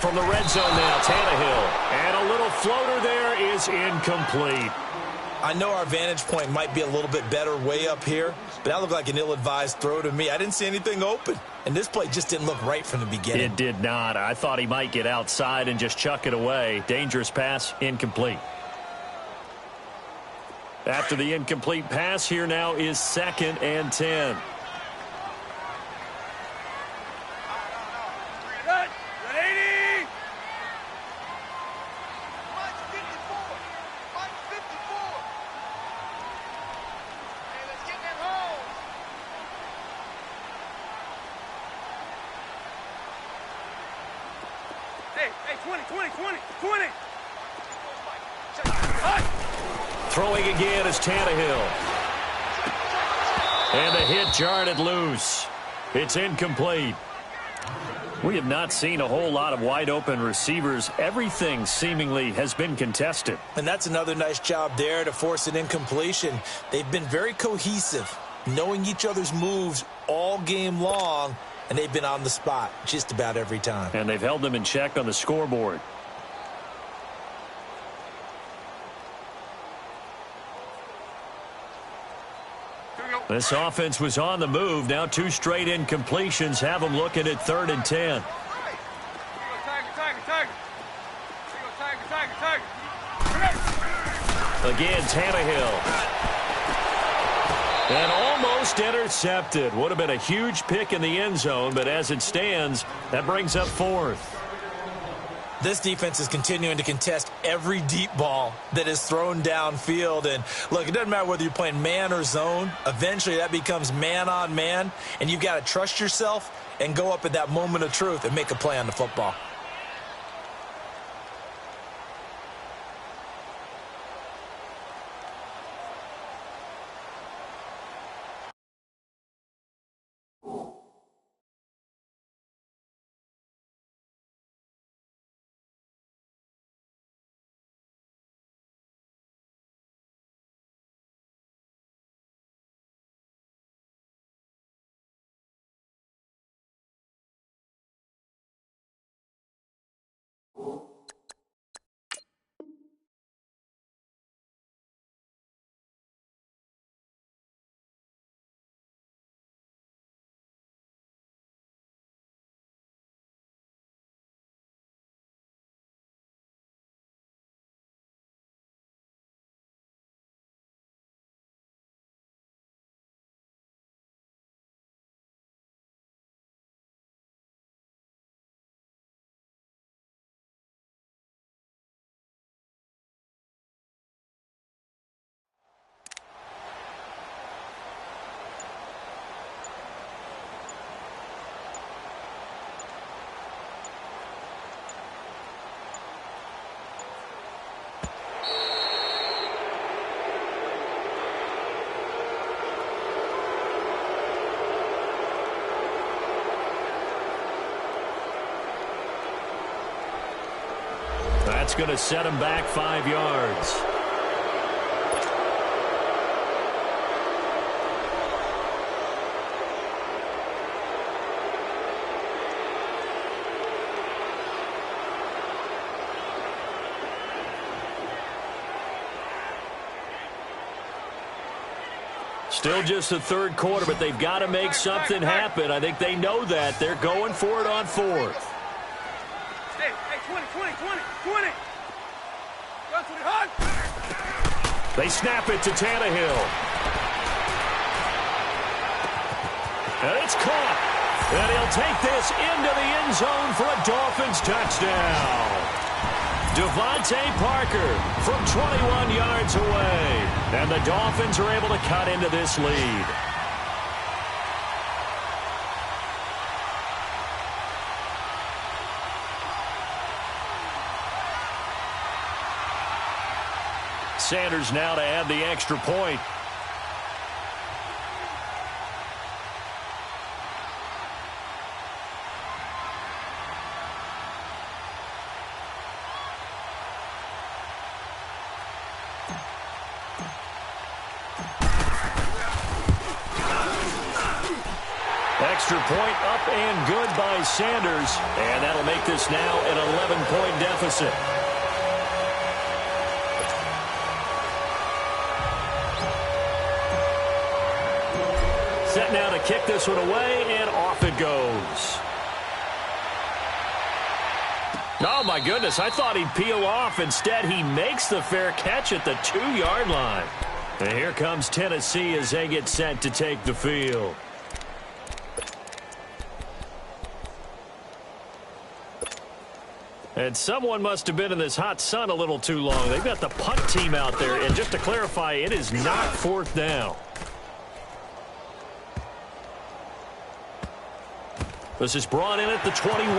From the red zone now, Tannehill. And a little floater there is incomplete. I know our vantage point might be a little bit better way up here, but that looked like an ill-advised throw to me. I didn't see anything open, and this play just didn't look right from the beginning. It did not. I thought he might get outside and just chuck it away. Dangerous pass, incomplete. After the incomplete pass, here now is 2nd and 10. Throwing again is Tannehill. And the hit jarred it loose. It's incomplete. We have not seen a whole lot of wide open receivers. Everything seemingly has been contested. And that's another nice job there to force an incompletion. They've been very cohesive, knowing each other's moves all game long, and they've been on the spot just about every time. And they've held them in check on the scoreboard. This offense was on the move. Now 2 straight incompletions have them looking at 3rd and 10. Again, Tannehill. And almost intercepted. Would have been a huge pick in the end zone, but as it stands, that brings up 4th. This defense is continuing to contest every deep ball that is thrown downfield. And, look, it doesn't matter whether you're playing man or zone. Eventually, that becomes man-on-man, and you've got to trust yourself and go up at that moment of truth and make a play on the football. That's going to set him back 5 yards. Still just the 3rd quarter, but they've got to make something happen. I think they know that. They're going for it on 4th. Hey, 20. They snap it to Tannehill. And it's caught. And he'll take this into the end zone for a Dolphins touchdown. Devontae Parker from 21 yards away. And the Dolphins are able to cut into this lead. Sanders now to add the extra point. extra point up and good by Sanders. And that'll make this now an 11-point deficit. Set now to kick this one away, and off it goes. Oh, my goodness, I thought he'd peel off. Instead, he makes the fair catch at the 2-yard line. And here comes Tennessee as they get set to take the field. And someone must have been in this hot sun a little too long. They've got the punt team out there, and just to clarify, it is not 4th down. This is brought in at the 21.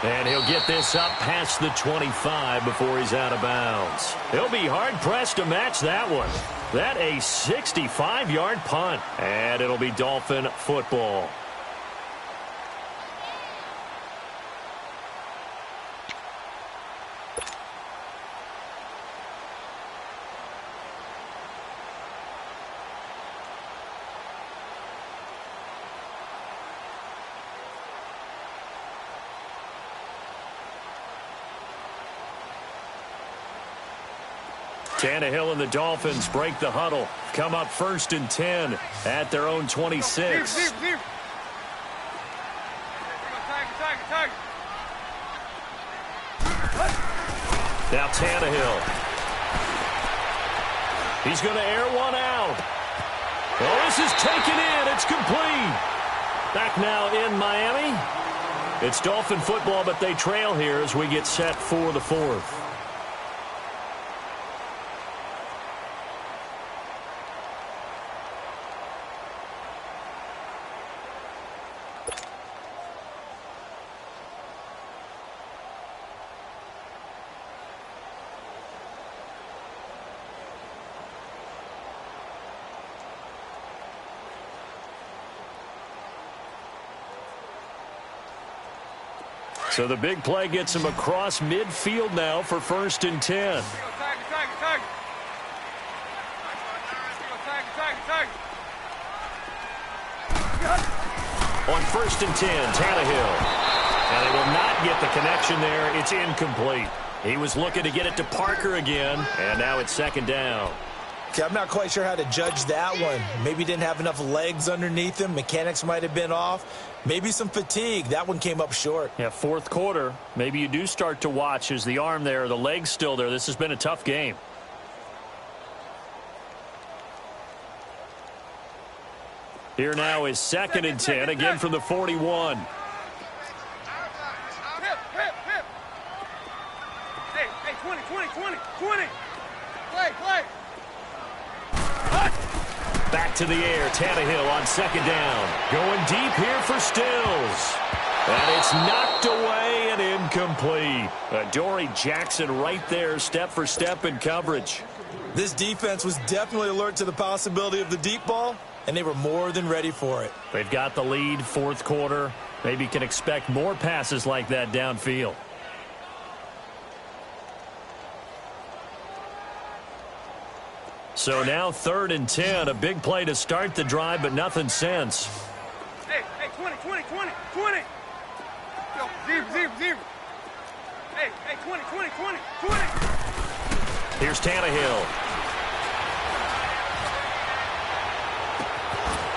And he'll get this up past the 25 before he's out of bounds. He'll be hard-pressed to match that one. That a 65-yard punt. And it'll be Dolphin football. Tannehill and the Dolphins break the huddle. Come up 1st and 10 at their own 26. Now Tannehill. He's going to air one out. Oh, this is taken in. It's complete. Back now in Miami. It's Dolphin football, but they trail here as we get set for the 4th. So the big play gets him across midfield now for 1st and 10. On 1st and 10, Tannehill. And they will not get the connection there. It's incomplete. He was looking to get it to Parker again, and now it's 2nd down. Okay, I'm not quite sure how to judge that one. Maybe didn't have enough legs underneath him. Mechanics might have been off. Maybe some fatigue. That one came up short. Yeah, 4th quarter. Maybe you do start to watch. Is the arm there, the leg's still there? This has been a tough game. Here now is 2nd and 10, again from the 41. Hey, 20. Play. Back to the air, Tannehill on 2nd down. Going deep here for Stills. And it's knocked away and incomplete. Dory Jackson right there, step for step in coverage. This defense was definitely alert to the possibility of the deep ball, and they were more than ready for it. They've got the lead, 4th quarter. Maybe can expect more passes like that downfield. So now 3rd and 10, a big play to start the drive, but nothing since. Hey, 20. Zero. Hey, 20. Here's Tannehill.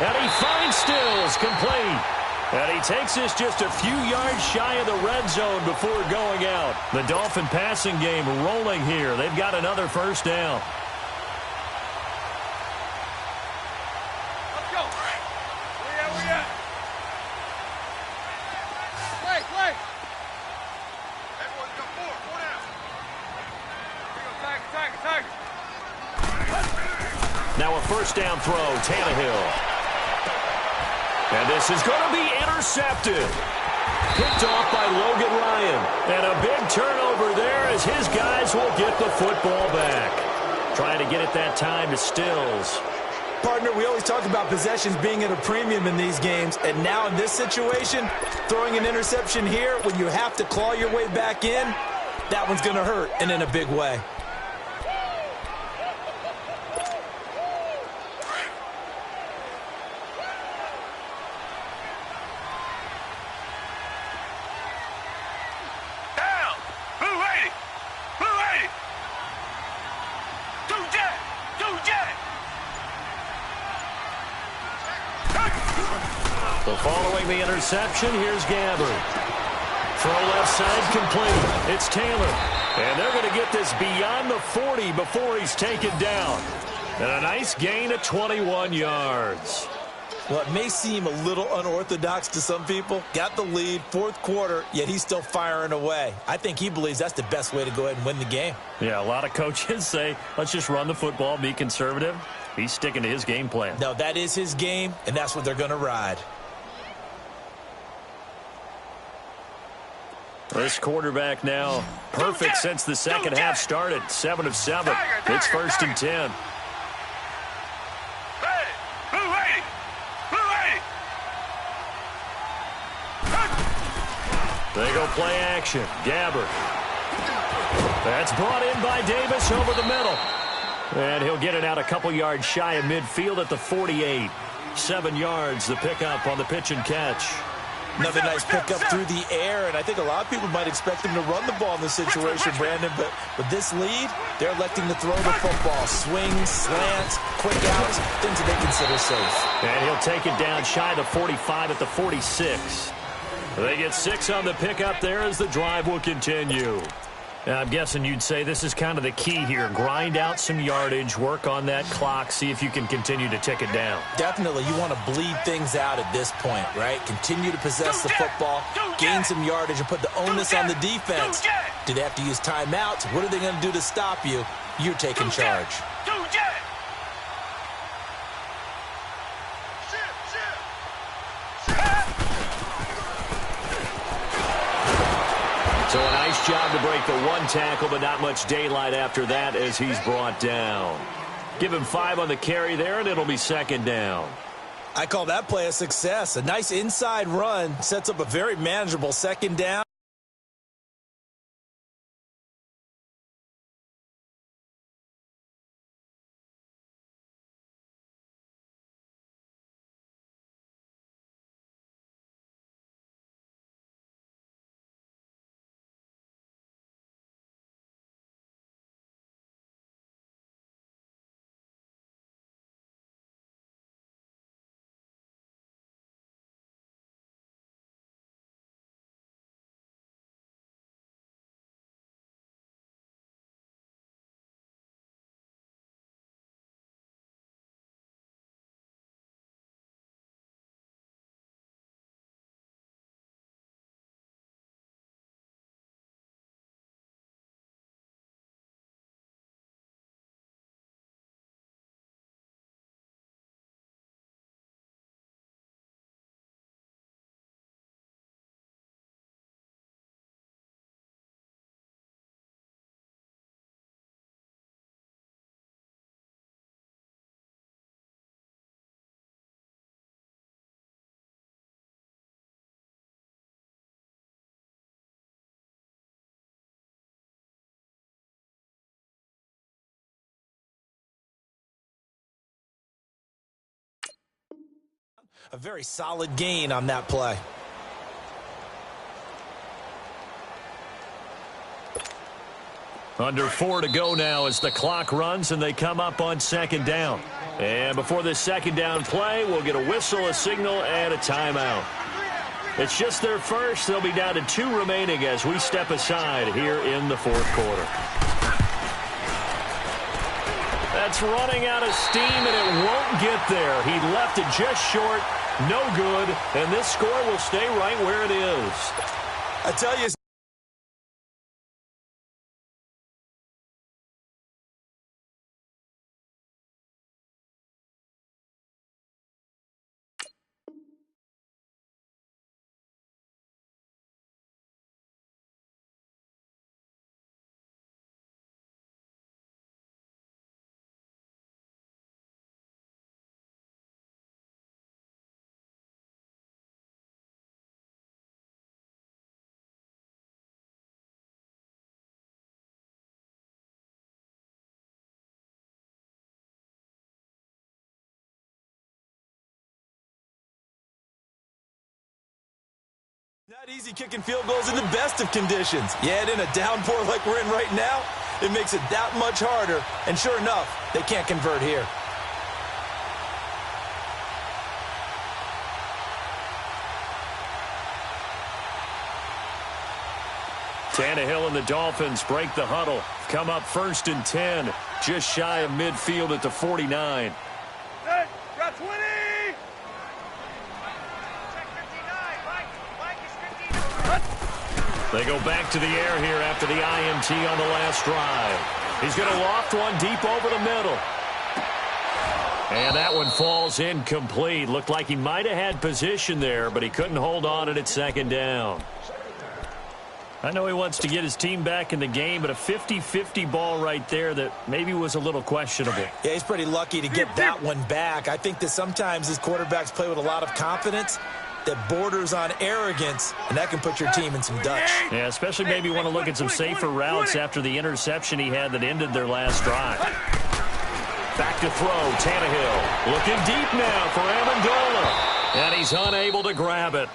And he finds Stills, complete. And he takes this just a few yards shy of the red zone before going out. The Dolphin passing game rolling here. They've got another 1st down. Now a 1st down throw, Tannehill. And this is going to be intercepted. Picked off by Logan Ryan. And a big turnover there as his guys will get the football back. Trying to get it that time to Stills. Partner, we always talk about possessions being at a premium in these games, and now in this situation, throwing an interception here when you have to claw your way back in, that one's going to hurt, and in a big way. So following the interception, here's Gabbard. Throw left side complete. It's Taylor. And they're going to get this beyond the 40 before he's taken down. And a nice gain of 21 yards. Well, it may seem a little unorthodox to some people. Got the lead, fourth quarter, yet he's still firing away. I think he believes that's the best way to go ahead and win the game. Yeah, a lot of coaches say, let's just run the football, be conservative. He's sticking to his game plan. No, that is his game, and that's what they're going to ride. This quarterback now perfect since the second half started. 7 of 7. It's 1st and 10. They go play action. Gabbard. That's brought in by Davis over the middle. And he'll get it out a couple yards shy of midfield at the 48. 7 yards, the pickup on the pitch and catch. Another nice pickup through the air, and I think a lot of people might expect him to run the ball in this situation, Brandon, but with this lead, they're electing to throw the football. Swings, slants, quick outs, things that they consider safe. And he'll take it down shy of the 45 at the 46. They get 6 on the pickup there as the drive will continue. I'm guessing you'd say this is kind of the key here. Grind out some yardage, work on that clock, see if you can continue to tick it down. Definitely, you want to bleed things out at this point, right? Continue to possess the football, gain some yardage, and put the onus on the defense. Do they have to use timeouts? What are they going to do to stop you? You're taking charge. So a nice job to break the one tackle, but not much daylight after that as he's brought down. Give him 5 on the carry there, and it'll be 2nd down. I call that play a success. A nice inside run sets up a very manageable 2nd down. A very solid gain on that play. Under 4 to go now as the clock runs and they come up on 2nd down. And before this 2nd down play, we'll get a whistle, a signal, and a timeout. It's just their first. They'll be down to 2 remaining as we step aside here in the 4th quarter. That's running out of steam, and it won't get there. He left it just short, no good, and this score will stay right where it is. I tell you, not easy kicking field goals in the best of conditions. Yet in a downpour like we're in right now, it makes it that much harder. And sure enough, they can't convert here. Tannehill and the Dolphins break the huddle. Come up 1st and 10, just shy of midfield at the 49. Hey, got 20! They go back to the air here after the INT on the last drive. He's going to loft one deep over the middle. And that one falls incomplete. Looked like he might have had position there, but he couldn't hold on at 2nd down. I know he wants to get his team back in the game, but a 50-50 ball right there that maybe was a little questionable. Yeah, he's pretty lucky to get that one back. I think that sometimes these quarterbacks play with a lot of confidence that borders on arrogance, and that can put your team in some Dutch. Yeah, especially maybe want to look at some safer routes after the interception he had that ended their last drive. Back to throw, Tannehill. Looking deep now for Amendola. And he's unable to grab it.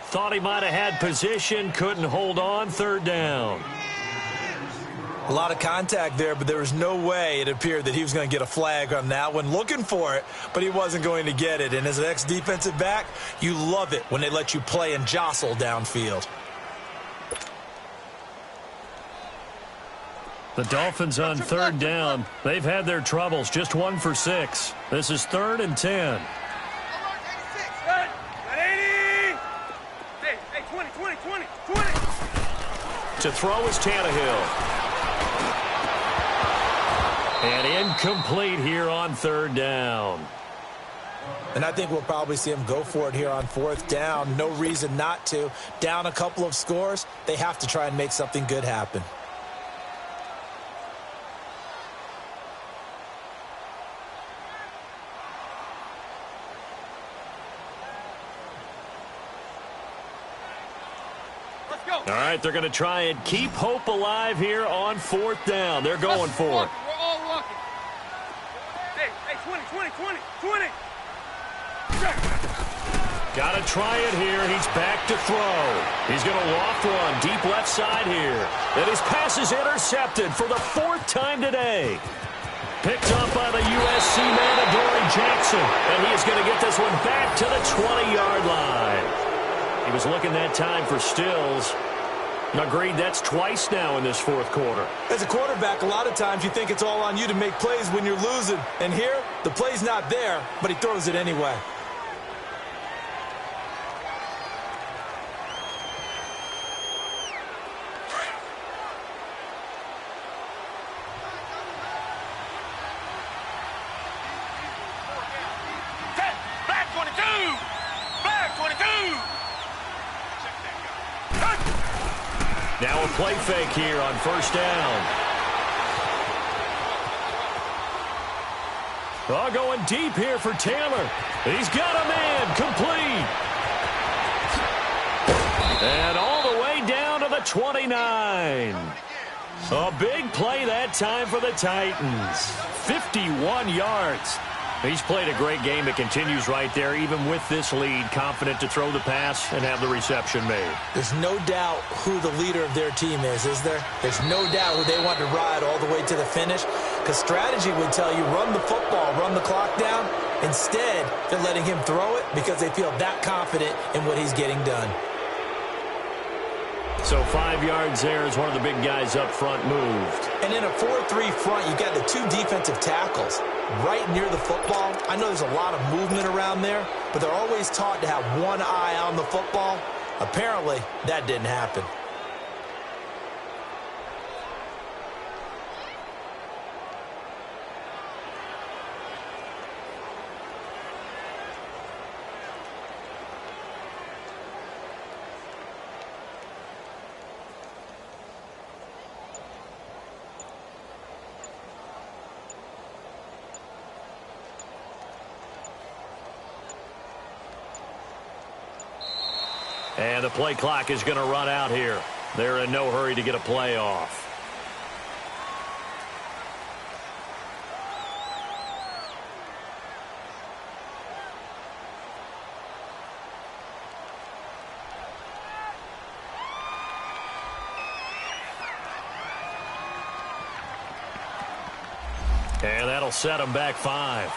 Thought he might have had position, couldn't hold on, 3rd down. A lot of contact there, but there was no way it appeared that he was going to get a flag on that one. Looking for it, but he wasn't going to get it. And as an ex-defensive back, you love it when they let you play and jostle downfield. The Dolphins on 3rd down. They've had their troubles, just 1 for 6. This is 3rd and 10. Hey, 20. To throw is Tannehill. And incomplete here on 3rd down. And I think we'll probably see him go for it here on 4th down. No reason not to. Down a couple of scores, they have to try and make something good happen. All right, they're going to try and keep hope alive here on 4th down. They're going for it. We're all walking. Hey, 20. Got to try it here. He's back to throw. He's going to loft one deep left side here. And his pass is intercepted for the 4th time today. Picked up by the USC man, Adoree Jackson. And he is going to get this one back to the 20-yard line. He was looking that time for Stills. Agreed, that's twice now in this 4th quarter. As a quarterback, a lot of times you think it's all on you to make plays when you're losing. And here, the play's not there, but he throws it anyway. Now a play fake here on 1st down. Oh, going deep here for Taylor. He's got a man complete. And all the way down to the 29. A big play that time for the Titans. 51 yards. He's played a great game. It continues right there, even with this lead, confident to throw the pass and have the reception made. There's no doubt who the leader of their team is there? There's no doubt who they want to ride all the way to the finish, because strategy would tell you run the football, run the clock down. Instead, they're letting him throw it because they feel that confident in what he's getting done. So 5 yards there as one of the big guys up front moved. And in a 4-3 front, you've got the 2 defensive tackles right near the football. I know there's a lot of movement around there, but they're always taught to have one eye on the football. Apparently, that didn't happen. And the play clock is going to run out here. They're in no hurry to get a play off. And that'll set them back 5.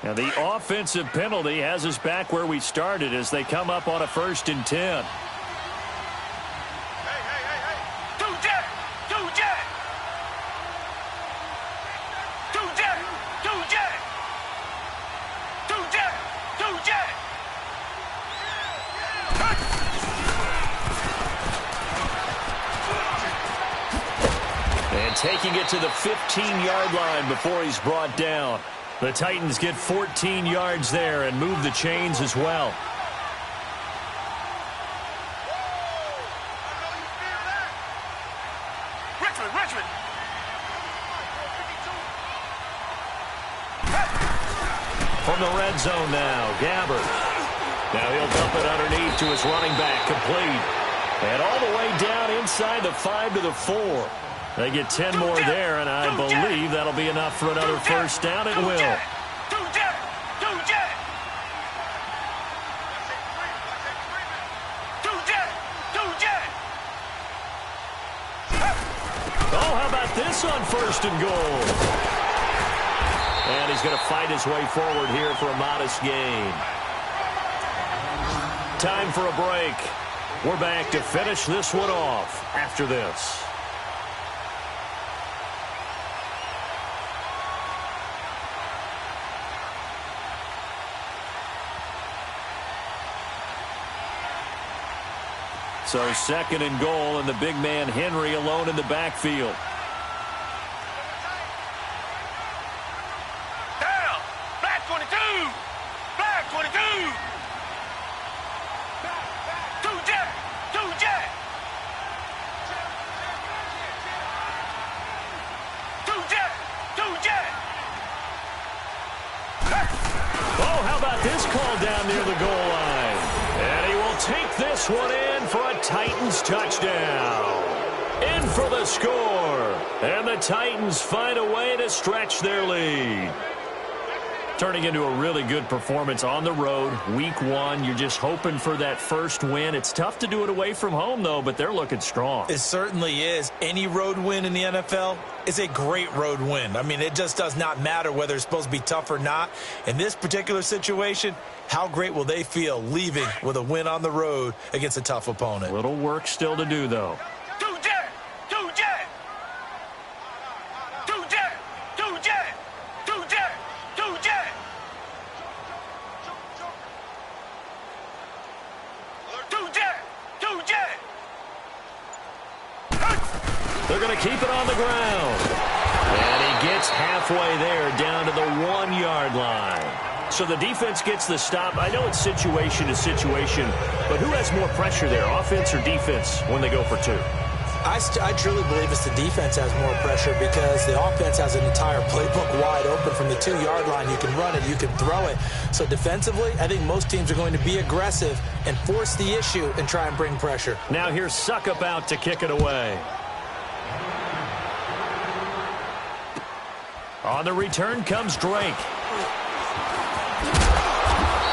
Now the offensive penalty has us back where we started as they come up on a 1st and 10. And taking it to the 15-yard line before he's brought down. The Titans get 14 yards there and move the chains as well. Richmond. From the red zone now, Gabbert. Now he'll dump it underneath to his running back, complete. And all the way down inside the 5 to the 4. They get 10 more there, and I believe that'll be enough for another 1st down. It will. Oh, how about this on 1st and goal? And he's going to fight his way forward here for a modest gain. Time for a break. We're back to finish this one off after this. So 2nd and goal, and the big man Henry alone in the backfield. Down! Black 22! Black 22! Two jet! Oh, how about this call down near the goal line? And he will take this one in for a Titans touchdown. In for the score. And the Titans find a way to stretch their lead. Turning into a really good performance on the road. Week 1, you're just hoping for that 1st win. It's tough to do it away from home, though, but they're looking strong. It certainly is. Any road win in the NFL is a great road win. I mean, it just does not matter whether it's supposed to be tough or not. In this particular situation, how great will they feel leaving with a win on the road against a tough opponent? Little work still to do, though. They're going to keep it on the ground. And he gets halfway there down to the 1-yard line. So the defense gets the stop. I know it's situation to situation, but who has more pressure there, offense or defense, when they go for 2? I truly believe it's the defense has more pressure because the offense has an entire playbook wide open from the 2-yard line. You can run it, you can throw it. So defensively, I think most teams are going to be aggressive and force the issue and try and bring pressure. Now here's Suckup out to kick it away. On the return comes Drake.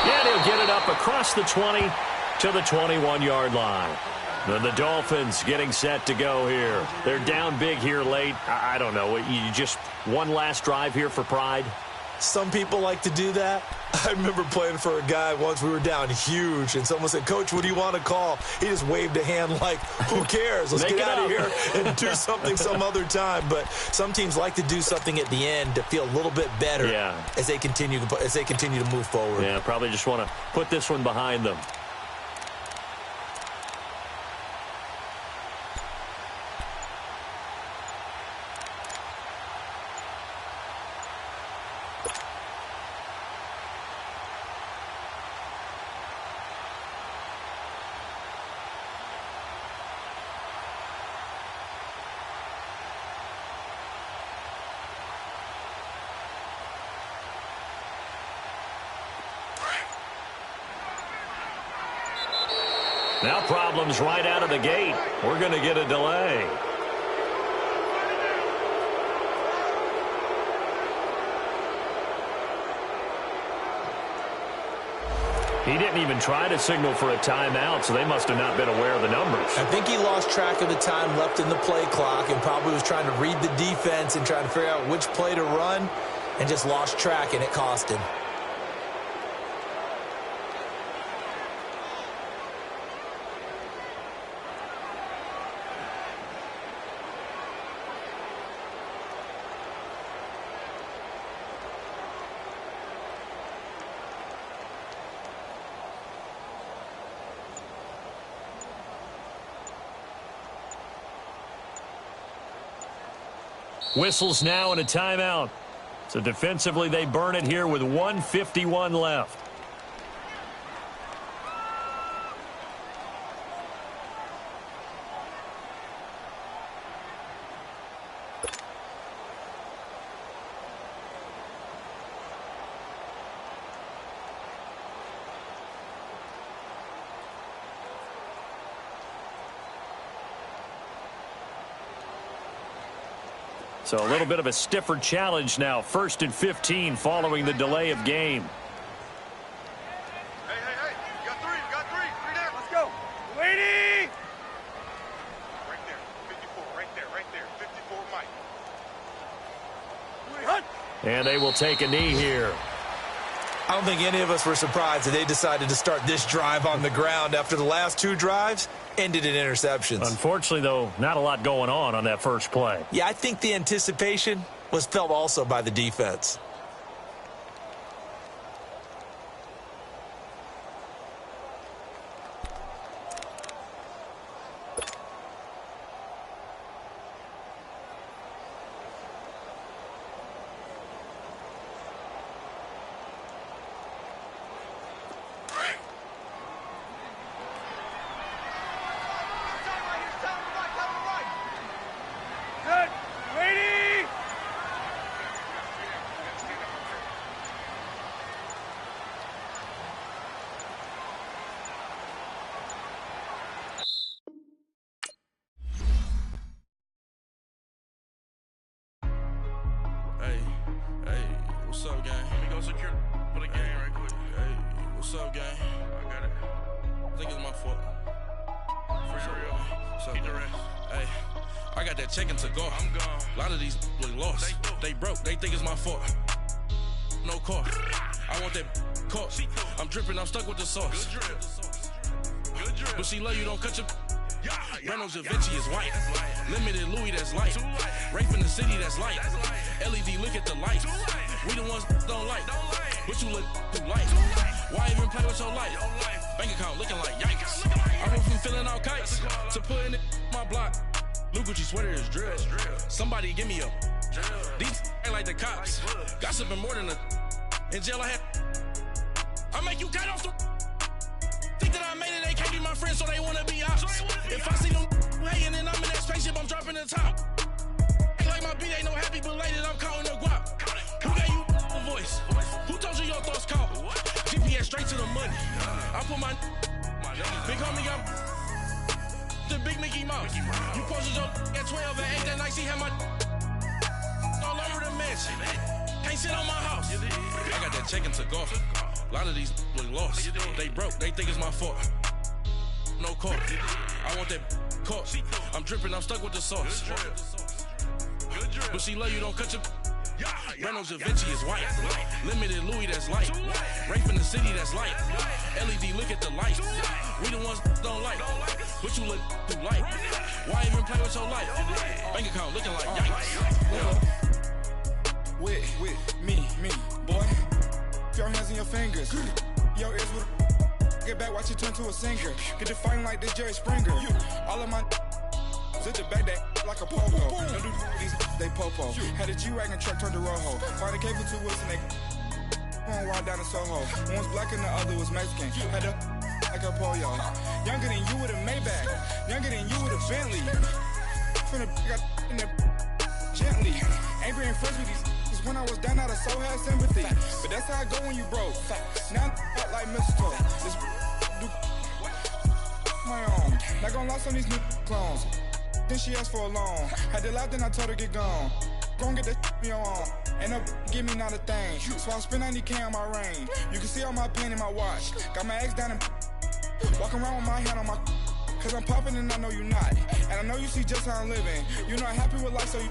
And he'll get it up across the 20 to the 21-yard line. Then the Dolphins getting set to go here. They're down big here late. I don't know. You just one last drive here for pride? Some people like to do that. I remember playing for a guy once. We were down huge, and someone said, "Coach, what do you want to call?" He just waved a hand like, who cares? Let's get out of here and do something some other time. But some teams like to do something at the end to feel a little bit better as they continue to move forward. Yeah, probably just want to put this one behind them. Now problems right out of the gate. We're going to get a delay. He didn't even try to signal for a timeout, so they must have not been aware of the numbers. I think he lost track of the time left in the play clock and probably was trying to read the defense and trying to figure out which play to run and just lost track, and it cost him. Whistles now and a timeout. So defensively, they burn it here with 1:51 left. So a little bit of a stiffer challenge now. 1st and 15 following the delay of game. Hey, hey, hey. You got three. You got three. Three down. Let's go. Lady! Right there. 54. Right there. Right there. 54 Mike. And they will take a knee here. I don't think any of us were surprised that they decided to start this drive on the ground after the last 2 drives ended in interceptions. Unfortunately, though, not a lot going on that first play. Yeah, I think the anticipation was felt also by the defense. What's up, gang? Let me go secure for the game right quick. Hey, what's up, gang? I got it. I think it's my fault. For real. What's up, keep the rest. Hey, I got that check-in to go. I'm gone. A lot of these look lost. They broke. They think it's my fault. No car. I want that car. I'm dripping. I'm stuck with the sauce. Good drip. Good drip. But she love you. Don't cut your... Reynolds Da Vinci is white. Limited Louis, that's light. Rape in the city, that's light. LED, look at the lights. We the ones don't like. But you look too light. Why even play with your life? Bank account looking like yikes. I went from filling out kites to putting it in my block. Blue Gucci sweater is drill. Somebody give me a these ain't like the cops. Gossiping more than a in jail I had. I make you cut off the think that I made it, they can't be my friends, so they wanna be ops. If I see them hanging and I'm in that spaceship, I'm dropping the top. Ain't like my beat ain't no happy belated, I'm counting the guap. Who gave you a voice? Who told you your thoughts count? GPS straight to the money. I put my big homie got the big Mickey Mouse. You posted your at 12 and 8 that night, she had my all over the mansion. Can't sit on my house. I got that check-in to go. A lot of these look lost. They broke. They think it's my fault. No car. I want that car. I'm dripping. I'm stuck with the sauce. But she love you. Don't cut your... Reynolds Da Vinci is white. Limited Louis, that's light. Rape in the city, that's light. LED, look at the lights. We the ones don't like. But you look too light. Why even play with your life? Bank account looking like yikes. With me, boy. Your hands in your fingers. Your ears with get back, watch you turn to a singer. Get the fighting like this Jerry Springer. All of my sit the back that like a popo. Don't do these they popo. Had a G-Wagon truck turned to Rojo. Find a cable 2 wheels and they one ride down to Soho. One was black and the other was Mexican. Had a like a polio. Younger than you with a Maybach. Younger than you with a Bentley. From the got in the gently. Ain't being friends with these. When I was down, I so had sympathy. But that's how I go when you broke. Now I'm like mistletoe. This do my own. Not gonna lie on these new clones. Then she asked for a loan. Had to laugh, then I told her get gone. Gon' get that me on. Ain't no give me not a thing. So I spend 90K on my range. You can see all my pain in my watch. Got my ex down and walking around with my hand on my. Cause I'm popping and I know you not. And I know you see just how I'm living. You're not happy with life, so you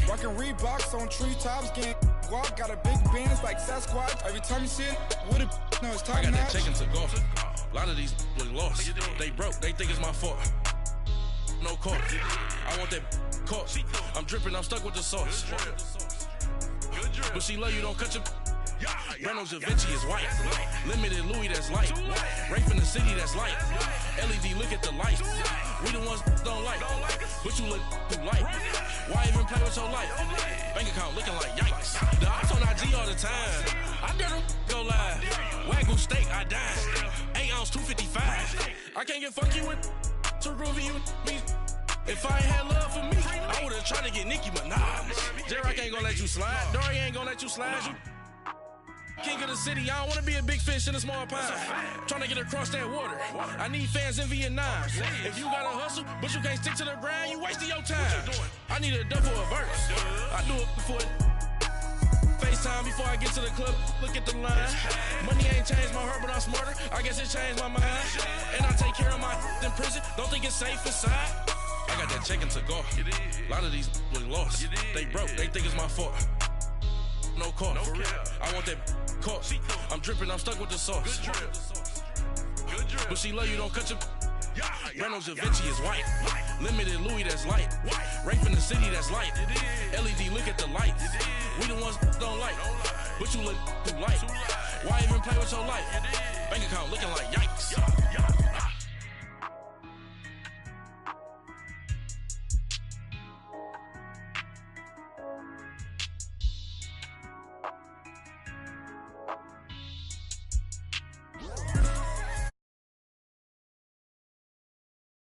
rockin' Reeboks on treetops, getting guap. Got a big Benz like Sasquatch. Every time you see it, with a no, it's time. I got that check-in to go. A lot of these look lost. They broke. They think it's my fault. No car. I want that car. I'm dripping. I'm stuck with the sauce. But she love you. Don't cut your... Reynolds Da Vinci is white. Limited Louis, that's light. Rape in the city, that's light. LED, look at the lights. We the ones don't like. But you look too light. Why even play with your life? Bank account looking like yikes. The ops on IG all the time. I dare them go live. Wagyu steak, I dine. 8 ounce, 255. I can't get funky with too groovy you me. If I ain't had love for me, I would've tried to get Nicki Minaj. J-Rock ain't gonna let you slide. Dory ain't gonna let you slide. You king of the city, I don't wanna be a big fish in a small pond. Trying to get across that water. I need fans in Vietnam. If you gotta hustle, but you can't stick to the grind, you wasting your time. I need a double a verse. I do it for it. FaceTime before I get to the club, look at the line. Money ain't changed my heart, but I'm smarter. I guess it changed my mind. And I take care of my in prison. Don't think it's safe inside. I got that check and took off. A lot of these was lost. They broke, they think it's my fault. No call, for real. I want that caught. I'm dripping, I'm stuck with the sauce. Good drip. But she love you, don't cut your. Reynolds Da Vinci is white. Limited Louis, that's light. Rape in the city, that's light. LED, look at the lights. We the ones don't like. But you look too light. Why even play with your life? Bank account looking like yikes.